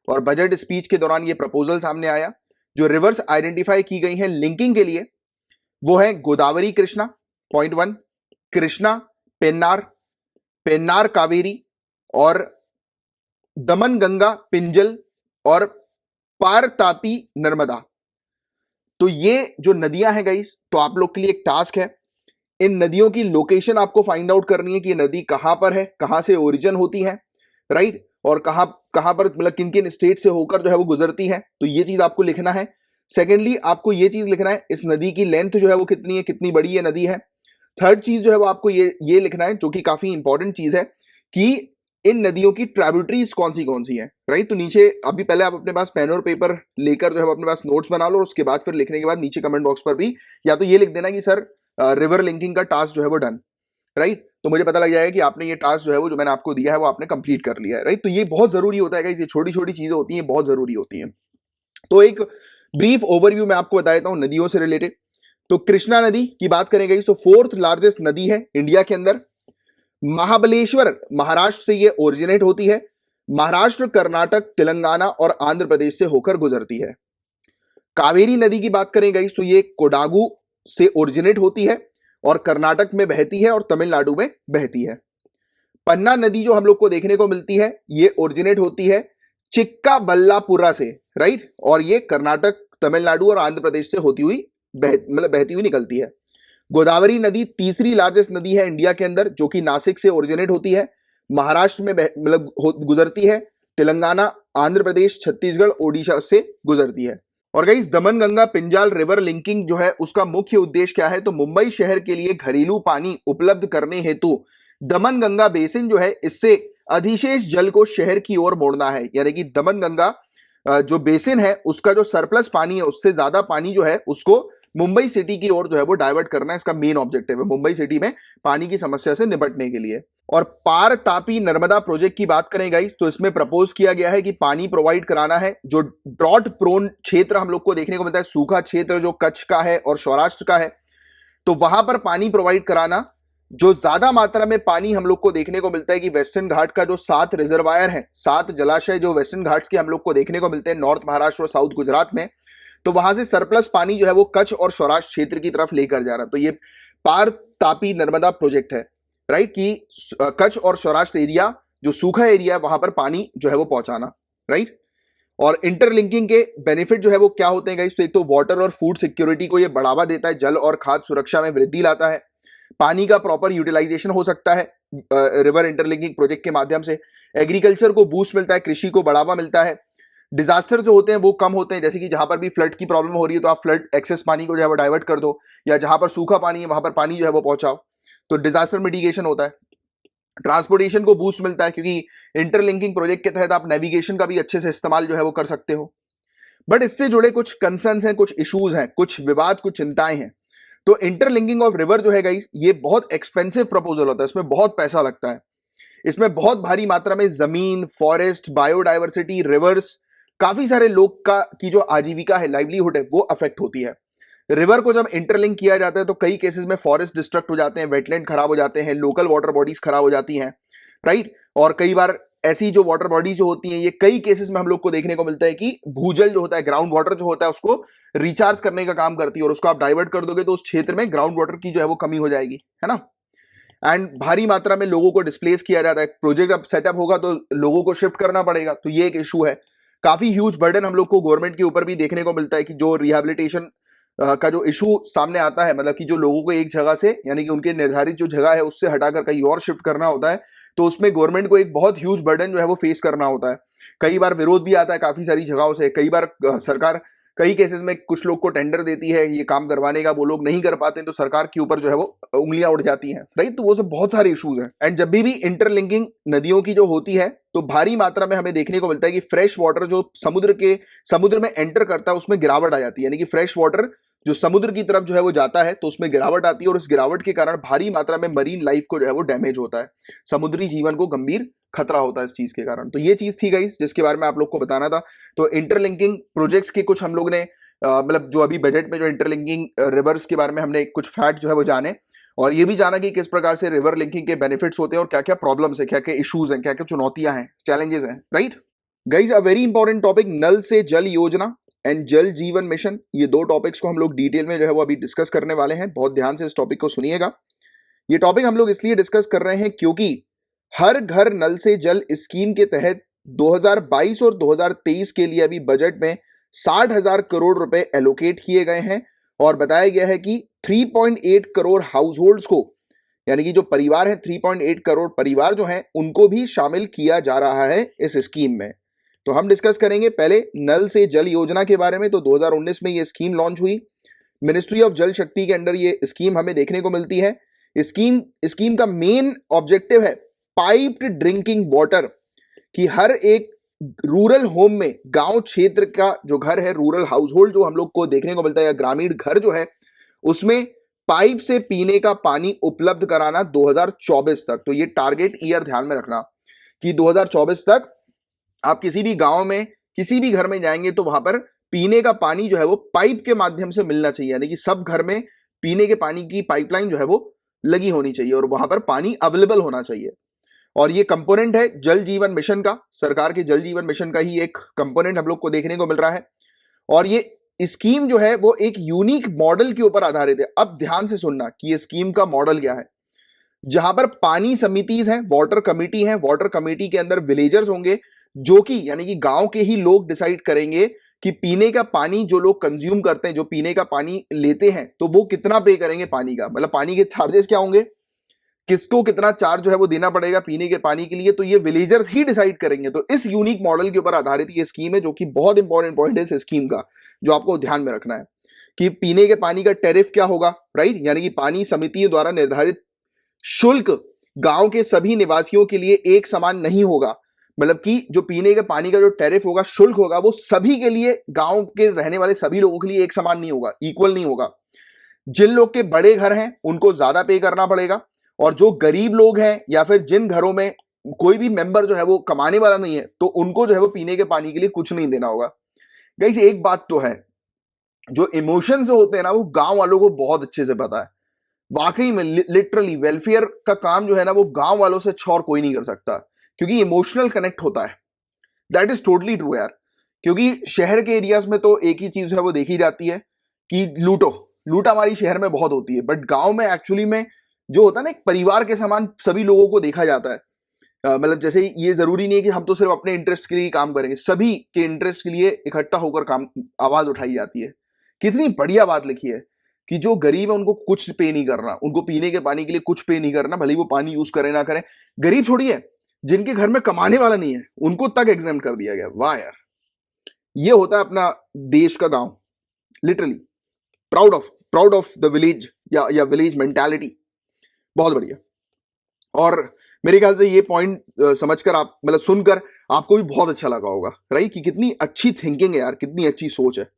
S1: और बजट स्पीच के दौरान ये प्रपोजल सामने आया। जो रिवर्स आइडेंटिफाई की गई हैं लिंकिंग के लिए वो है गोदावरी कृष्णा पॉइंट 1, कृष्णा पेन्नार, पेन्नार कावेरी, और दमन गंगा पिंजल, और पार तापी नर्मदा। तो ये जो नदियां हैं गाइस, तो आप लोग के लिए एक टास्क है, इन नदियों की लोकेशन आपको फाइंड आउट करनी है कि ये नदी कहां पर है, कहां से ओरिजिन होती है, राइट, और कहां कहां पर मतलब किन किन स्टेट से होकर जो है वो गुजरती है। तो ये चीज आपको लिखना है। सेकेंडली आपको ये चीज लिखना है इस नदी की लेंथ जो है वो कितनी है, कितनी बड़ी ये नदी है। थर्ड चीज जो है वो आपको ये लिखना है, जो कि काफी इंपॉर्टेंट चीज है, कि इन नदियों की ट्राइब्यूटरीज कौन सी है, राइट। तो नीचे अभी पहले आप अपने पास पेन और पेपर लेकर जो है अपने पास नोट्स बना लो, और उसके बाद फिर लिखने के बाद नीचे कमेंट बॉक्स पर भी या तो ये लिख देना कि सर रिवर लिंकिंग का टास्क जो है वो डन, राइट। तो मुझे पता लग जाएगा कि आपने ये टास्क जो है वो जो मैंने आपको दिया है वो आपने कंप्लीट कर लिया है, राइट। तो ये बहुत जरूरी होता है, ये छोटी छोटी चीजें होती हैं, बहुत जरूरी होती हैं। तो एक ब्रीफ ओवरव्यू मैं आपको बता देता हूं नदियों से रिलेटेड। तो कृष्णा नदी की बात करेंगे तो 4th लार्जेस्ट नदी है इंडिया के अंदर। महाबलेश्वर महाराष्ट्र से ये ओरिजिनेट होती है। महाराष्ट्र, कर्नाटक, तेलंगाना और आंध्र प्रदेश से होकर गुजरती है। कावेरी नदी की बात करें गाइस तो ये कोडागु से ओरिजिनेट होती है और कर्नाटक में बहती है और तमिलनाडु में बहती है। पन्ना नदी जो हम लोग को देखने को मिलती है ये ओरिजिनेट होती है चिक्काबल्लापुरा से, राइट, और ये कर्नाटक, तमिलनाडु और आंध्र प्रदेश से होती हुई बहती हुई निकलती है। गोदावरी नदी तीसरी लार्जेस्ट नदी है इंडिया के अंदर, जो कि नासिक से ओरिजिनेट होती है, महाराष्ट्र में मतलब गुजरती है, तेलंगाना, आंध्र प्रदेश, छत्तीसगढ़, ओडिशा से गुजरती है। और गाइस दमन गंगा पिंजाल रिवर लिंकिंग जो है उसका मुख्य उद्देश्य क्या है, तो मुंबई शहर के लिए घरेलू पानी उपलब्ध करने हेतु दमन गंगा बेसिन जो है इससे अधिशेष जल को शहर की ओर मोड़ना है। यानी कि दमन गंगा जो बेसिन है उसका जो सरप्लस पानी है उससे ज्यादा पानी जो है उसको मुंबई सिटी की ओर जो है वो डाइवर्ट करना है। इसका मेन ऑब्जेक्टिव है मुंबई सिटी में पानी की समस्या से निपटने के लिए। और पार तापी नर्मदा प्रोजेक्ट की बात करें गाइस तो इसमें प्रपोज किया गया है कि पानी प्रोवाइड कराना है जो ड्रॉट प्रोन क्षेत्र हम लोग को देखने को मिलता है, सूखा क्षेत्र जो कच्छ का है और सौराष्ट्र का है, तो वहां पर पानी प्रोवाइड कराना जो ज्यादा मात्रा में पानी हम लोग को देखने को मिलता है कि वेस्टर्न घाट का जो 7 रिजर्वायर है, 7 जलाशय जो वेस्टर्न घाट्स के हम लोग को देखने को मिलते हैं नॉर्थ महाराष्ट्र और साउथ गुजरात में, तो वहां से सरप्लस पानी जो है वो कच्छ और सौराष्ट्र क्षेत्र की तरफ लेकर जा रहा है। तो ये पार तापी नर्मदा प्रोजेक्ट है, राइट, कि कच्छ और सौराष्ट्र एरिया जो सूखा एरिया है वहां पर पानी जो है वो पहुंचाना, राइट। और इंटरलिंकिंग के बेनिफिट जो है वो क्या होते हैं गाइस, तो एक तो वाटर और फूड सिक्योरिटी को ये बढ़ावा देता है, जल और खाद्य सुरक्षा में वृद्धि लाता है, पानी का प्रॉपर यूटिलाइजेशन हो सकता है रिवर इंटरलिंकिंग प्रोजेक्ट के माध्यम से, एग्रीकल्चर को बूस्ट मिलता है, कृषि को बढ़ावा मिलता है, डिजास्टर जो होते हैं वो कम होते हैं, जैसे कि जहां पर भी फ्लड की प्रॉब्लम हो रही है तो आप फ्लड एक्सेस पानी को जो है वो डाइवर्ट कर दो, या जहां पर सूखा पानी है वहां पर पानी जो है वो पहुंचाओ, तो डिजास्टर मिटिगेशन होता है। ट्रांसपोर्टेशन को बूस्ट मिलता है क्योंकि इंटरलिंकिंग प्रोजेक्ट के तहत आप नेविगेशन का भी अच्छे से इस्तेमाल जो है वो कर सकते हो। बट इससे जुड़े कुछ कंसर्न्स हैं, कुछ इश्यूज हैं, कुछ विवाद, कुछ चिंताएं हैं। तो इंटरलिंकिंग ऑफ रिवर जो है गाइस, ये बहुत एक्सपेंसिव प्रपोजल होता है, इसमें बहुत पैसा लगता है, इसमें बहुत भारी मात्रा में जमीन, फॉरेस्ट, बायोडाइवर्सिटी, रिवर्स, काफी सारे लोग का की जो आजीविका है, लाइवलीहुड है, वो अफेक्ट होती है। रिवर को जब इंटरलिंक किया जाता है तो कई केसेस में फॉरेस्ट डिस्ट्रक्ट हो जाते हैं, वेटलैंड खराब हो जाते हैं, लोकल वाटर बॉडीज खराब हो जाती हैं, राइट। और कई बार ऐसी जो वाटर बॉडीज जो होती हैं, ये कई केसेस में हम लोग को देखने को मिलता है कि भूजल जो होता है, ग्राउंड वाटर जो होता है, उसको रिचार्ज करने का काम करती है, और उसको आप डाइवर्ट कर दोगे तो उस क्षेत्र में ग्राउंड वाटर की जो है वो कमी हो जाएगी, है ना। एंड भारी मात्रा में लोगों को डिस्प्लेस किया जाता है, प्रोजेक्ट अब सेटअप होगा तो लोगों को शिफ्ट करना पड़ेगा, तो ये एक इशू है। काफी ह्यूज बर्डन हम लोग को गवर्नमेंट के ऊपर भी देखने को मिलता है कि जो रिहेबिलिटेशन का जो इशू सामने आता है, मतलब कि जो लोगों को एक जगह से, यानी कि उनके निर्धारित जो जगह है उससे हटाकर कहीं और शिफ्ट करना होता है, तो उसमें गवर्नमेंट को एक बहुत ह्यूज बर्डन जो है वो फेस करना होता है। कई बार विरोध भी आता है काफी सारी जगहों से, कई बार सरकार कई केसेस में कुछ लोग को टेंडर देती है ये काम करवाने का, वो लोग नहीं कर पाते तो सरकार के ऊपर जो है वो उंगलियां उठ जाती हैं, राइट। तो वो सब बहुत सारे इश्यूज हैं। एंड जब भी इंटरलिंकिंग नदियों की जो होती है तो भारी मात्रा में हमें देखने को मिलता है कि फ्रेश वाटर जो समुद्र में एंटर करता है उसमें गिरावट आ जाती है, यानी कि फ्रेश वाटर जो समुद्र की तरफ जो है वो जाता है तो उसमें गिरावट आती है, और इस गिरावट के कारण भारी मात्रा में मरीन लाइफ को जो है वो डैमेज होता है, समुद्री जीवन को गंभीर खतरा होता है इस चीज के कारण। तो ये चीज थी गाइस जिसके बारे में आप लोग को बताना था। तो इंटरलिंकिंग प्रोजेक्ट्स के कुछ हम लोग ने मतलब जो अभी बजट में जो इंटरलिंकिंग रिवर्स के बारे में हमने कुछ फैक्ट जो है वो जाने, और ये भी जाना कि किस प्रकार से रिवर लिंकिंग के बेनिफिट्स होते हैं और क्या क्या प्रॉब्लम्स है, क्या क्या इश्यूज हैं, क्या क्या चुनौतियां हैं, चैलेंजेस हैं, right guys. A very important topic, नल से जल योजना एंड जल जीवन मिशन, ये दो टॉपिक्स को हम लोग डिटेल में जो है वो अभी डिस्कस करने वाले हैं। बहुत ध्यान से इस टॉपिक को सुनिएगा। ये टॉपिक हम लोग इसलिए डिस्कस कर रहे हैं क्योंकि हर घर नल से जल स्कीम के तहत 2022 और 2023 के लिए अभी बजट में 60,000 करोड़ रुपए एलोकेट किए गए हैं, और बताया गया है कि 3.8 करोड़ हाउस होल्ड्स को, यानी कि जो परिवार है 3.8 करोड़ परिवार जो हैं उनको भी शामिल किया जा रहा है इस स्कीम में। तो हम डिस्कस करेंगे पहले नल से जल योजना के बारे में। तो 2019 में ये स्कीम लॉन्च हुई, मिनिस्ट्री ऑफ जल शक्ति के अंडर ये स्कीम हमें देखने को मिलती है। स्कीम का मेन ऑब्जेक्टिव है पाइप्ड ड्रिंकिंग वाटर, कि हर एक रूरल होम में, गांव क्षेत्र का जो घर है, रूरल हाउस होल्ड जो हम लोग को देखने को मिलता है, या ग्रामीण घर जो है, उसमें पाइप से पीने का पानी उपलब्ध कराना 2024 तक। तो ये टारगेट ईयर ध्यान में रखना कि 2024 तक आप किसी भी गांव में, किसी भी घर में जाएंगे तो वहां पर पीने का पानी जो है वो पाइप के माध्यम से मिलना चाहिए, यानी कि सब घर में पीने के पानी की पाइपलाइन जो है वो लगी होनी चाहिए और वहां पर पानी अवेलेबल होना चाहिए। और ये कंपोनेंट है जल जीवन मिशन का, सरकार के जल जीवन मिशन का ही एक कंपोनेंट हम लोग को देखने को मिल रहा है। और ये स्कीम जो है वो एक यूनिक मॉडल के ऊपर आधारित है। अब ध्यान से सुनना कि ये स्कीम का मॉडल क्या है, जहां पर पानी समितिज हैं, वाटर कमेटी है, वाटर कमेटी के अंदर विलेजर्स होंगे जो कि, यानी कि गांव के ही लोग डिसाइड करेंगे कि पीने का पानी जो लोग कंज्यूम करते हैं, जो पीने का पानी लेते हैं, तो वो कितना पे करेंगे पानी का, मतलब पानी के चार्जेस क्या होंगे, किसको कितना चार्ज जो है वो देना पड़ेगा पीने के पानी के लिए, तो ये विलेजर्स ही डिसाइड करेंगे। तो इस यूनिक मॉडल के ऊपर आधारित ये स्कीम है, जो कि बहुत इंपॉर्टेंट पॉइंट है इस स्कीम का, जो आपको ध्यान में रखना है कि पीने के पानी का टैरिफ क्या होगा, राइट, यानी कि पानी समितियों द्वारा निर्धारित शुल्क गांव के सभी निवासियों के लिए एक समान नहीं होगा। मतलब कि जो पीने के पानी का जो टैरिफ होगा, शुल्क होगा, वो सभी के लिए, गांव के रहने वाले सभी लोगों के लिए एक समान नहीं होगा, इक्वल नहीं होगा। जिन लोग के बड़े घर हैं उनको ज्यादा पे करना पड़ेगा, और जो गरीब लोग हैं या फिर जिन घरों में कोई भी मेंबर जो है वो कमाने वाला नहीं है, तो उनको जो है वो पीने के पानी के लिए कुछ नहीं देना होगा। गाइस एक बात तो है, जो इमोशंस होते हैं ना, वो गांव वालों को बहुत अच्छे से पता है। वाकई में लिटरली वेलफेयर का काम जो है ना वो गांव वालों से अच्छा और कोई नहीं कर सकता, क्योंकि इमोशनल कनेक्ट होता है। दैट इज टोटली ट्रू यार। क्योंकि शहर के एरियाज में तो एक ही चीज है वो देखी जाती है कि लूटो लूट हमारी शहर में बहुत होती है, बट गांव में एक्चुअली में जो होता है ना, एक परिवार के समान सभी लोगों को देखा जाता है। मतलब जैसे ये जरूरी नहीं है कि हम तो सिर्फ अपने इंटरेस्ट के लिए काम करेंगे, सभी के इंटरेस्ट के लिए इकट्ठा होकर काम आवाज उठाई जाती है। कितनी बढ़िया बात लिखी है कि जो गरीब है उनको कुछ पे नहीं करना, उनको पीने के पानी के लिए कुछ पे नहीं करना, भले वो पानी यूज करें ना करें। गरीब छोड़िए, जिनके घर में कमाने वाला नहीं है उनको तक एग्जाम कर दिया गया। वाह यार, ये होता है अपना देश का गांव। Literally proud of the village या विलेज मेंटालिटी। बहुत बढ़िया। और मेरे ख्याल से ये पॉइंट समझकर आप मतलब सुनकर आपको भी बहुत अच्छा लगा होगा, राइट, कि कितनी अच्छी थिंकिंग है यार, कितनी अच्छी सोच है।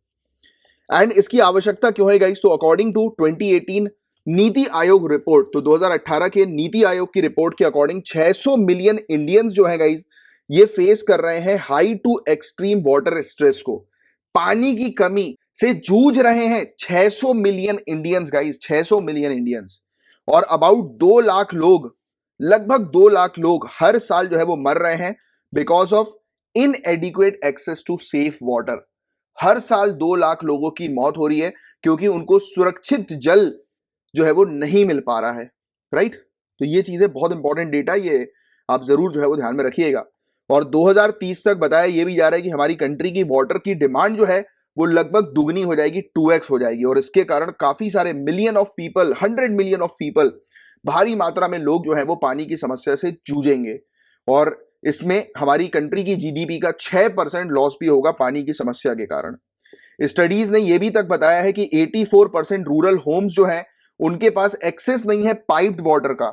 S1: एंड इसकी आवश्यकता क्यों है गाइस? तो according to 2018 NITI Aayog report, तो 2018 के नीति आयोग की रिपोर्ट के अकॉर्डिंग 600 मिलियन इंडियंस जो है गाइस ये फेस कर रहे हैं high to extreme water stress को। पानी की कमी से जूझ रहे हैं 600 million Indians guys, 600 million Indians. और अबाउट 2 लाख लोग, लगभग 2 लाख लोग हर साल जो है वो मर रहे हैं because of inadequate access to safe water. हर साल 2 लाख लोगों की मौत हो रही है क्योंकि उनको सुरक्षित जल जो है वो नहीं मिल पा रहा है, राइट। तो ये चीजें बहुत इंपॉर्टेंट डेटा, ये आप जरूर जो है वो ध्यान में रखिएगा। और 2030 तक बताया ये भी जा रहा है कि हमारी कंट्री की वाटर की डिमांड जो है वो लगभग दुगनी हो जाएगी, 2x हो जाएगी। और इसके कारण काफी सारे million of people, 100 million of people, भारी मात्रा में लोग जो है वो पानी की समस्या से जूझेंगे। और इसमें हमारी कंट्री की जीडीपी का 6% लॉस भी होगा पानी की समस्या के कारण। स्टडीज ने यह भी तक बताया है कि 84% रूरल होम्स जो है उनके पास एक्सेस नहीं है पाइप्ड वाटर का,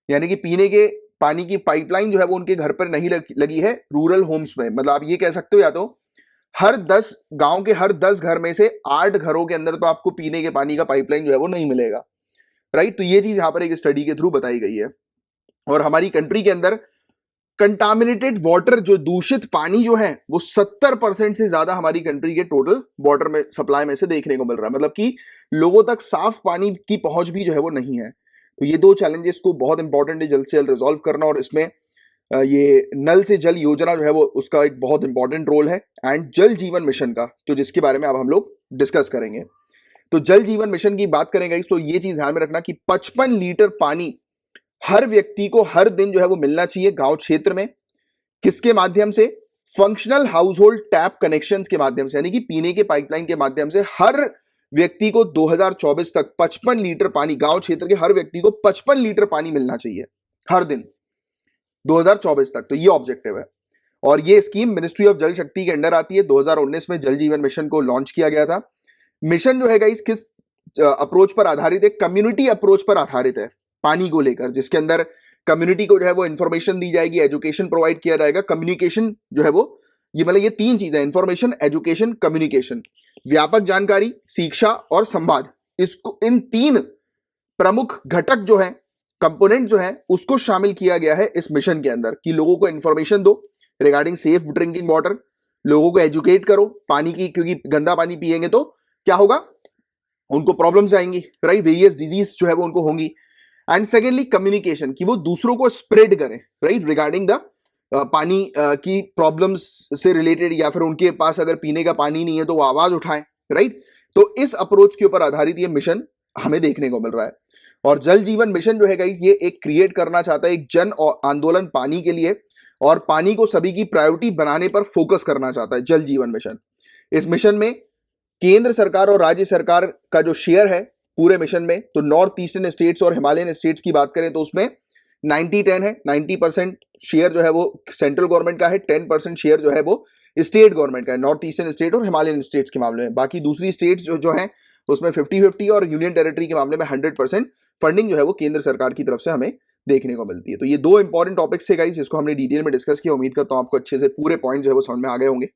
S1: यानी कि पीने के पानी की पाइपलाइन जो है वो उनके घर पर नहीं लगी है रूरल होम्स में। मतलब आप ये कह सकते हो या तो हर 10 गांव के हर 10 घर में से 8 घरों के अंदर तो आपको पीने के पानी का पाइपलाइन जो है वो नहीं मिलेगा, राइट। तो ये चीज यहां पर एक स्टडी के थ्रू बताई गई है। और हमारी कंट्री के अंदर कंटामिनेटेड वाटर, जो दूषित पानी जो है वो 70% से ज्यादा हमारी कंट्री के टोटल वाटर में सप्लाई में से देखने को मिल रहा है। मतलब कि लोगों तक साफ पानी की पहुंच भी जो है वो नहीं है। तो ये 2 चैलेंजेस को बहुत इंपॉर्टेंट है जल्द से जल्द रिजॉल्व करना। और इसमें ये नल से जल योजना जो है वो उसका एक बहुत इंपॉर्टेंट रोल है, एंड जल जीवन मिशन का, तो जिसके बारे में अब हम लोग डिस्कस करेंगे। तो जल जीवन मिशन की बात करेंगे तो ये चीज ध्यान में रखना कि 55 लीटर पानी हर व्यक्ति को हर दिन जो है वो मिलना चाहिए गांव क्षेत्र में। किसके माध्यम से? Functional house hold tap connection के माध्यम से, यानी कि पीने के पाइपलाइन के माध्यम से हर व्यक्ति को 2024 तक 55 लीटर पानी, गांव क्षेत्र के हर व्यक्ति को 55 लीटर पानी मिलना चाहिए हर दिन 2024 तक। तो ये ऑब्जेक्टिव है। और ये स्कीम मिनिस्ट्री ऑफ जल शक्ति के अंडर आती है। 2019 में जल जीवन मिशन को लॉन्च किया गया था। मिशन जो है गाइस किस अप्रोच पर आधारित है? कम्युनिटी अप्रोच पर आधारित है पानी को लेकर, जिसके अंदर कम्युनिटी को जो है वो इंफॉर्मेशन दी जाएगी, एजुकेशन प्रोवाइड किया जाएगा, कम्युनिकेशन जो है वो, ये मतलब ये 3 चीजें, इंफॉर्मेशन, एजुकेशन, कम्युनिकेशन, व्यापक जानकारी, शिक्षा और संवाद। इसको, इन 3 प्रमुख घटक जो है, कंपोनेंट जो है, उसको शामिल किया गया है इस मिशन के अंदर कि लोगों को इंफॉर्मेशन दो रिगार्डिंग सेफ ड्रिंकिंग वाटर, लोगों को एजुकेट करो पानी की, क्योंकि गंदा पानी पिएंगे तो क्या होगा, उनको प्रॉब्लम्स आएंगी, राइट, वेरियस डिजीज जो है वो उनको होंगी। एंड सेकेंडली कम्युनिकेशन, कि वो दूसरों को स्प्रेड करें, राइट, रिगार्डिंग द पानी की प्रॉब्लम्स से रिलेटेड, या फिर उनके पास अगर पीने का पानी नहीं है तो वो आवाज उठाएं, राइट। तो इस अप्रोच के ऊपर आधारित ये मिशन हमें देखने को मिल रहा है। और जल जीवन मिशन जो है गाइस ये एक क्रिएट करना चाहता है एक जन आंदोलन पानी के लिए, और पानी को सभी की प्रायोरिटी बनाने पर फोकस करना चाहता है जल जीवन मिशन। इस मिशन में केंद्र सरकार और राज्य सरकार का जो शेयर है पूरे मिशन में, तो नॉर्थ ईस्टर्न स्टेट्स और हिमालयन स्टेट्स की बात करें तो उसमें 90-10 है। 90% शेयर जो है वो सेंट्रल गवर्नमेंट का है, 10% शेयर जो है वो स्टेट गवर्नमेंट का है, नॉर्थ ईस्टर्न स्टेट और हिमालयन स्टेट्स के मामले में। बाकी दूसरी स्टेट्स जो है उसमें 50-50, और यूनियन टेरिटरी के मामले में 100% फंडिंग जो है वो केंद्र सरकार की तरफ से हमें देखने को मिलती है। तो ये 2 इंपॉर्टेंट टॉपिक्स थे गाइस, जिसको हमने डिटेल में डिस्कस किया। उम्मीद करता हूं आपको अच्छे से पूरे पॉइंट जो है वो समझ में आ गए होंगे।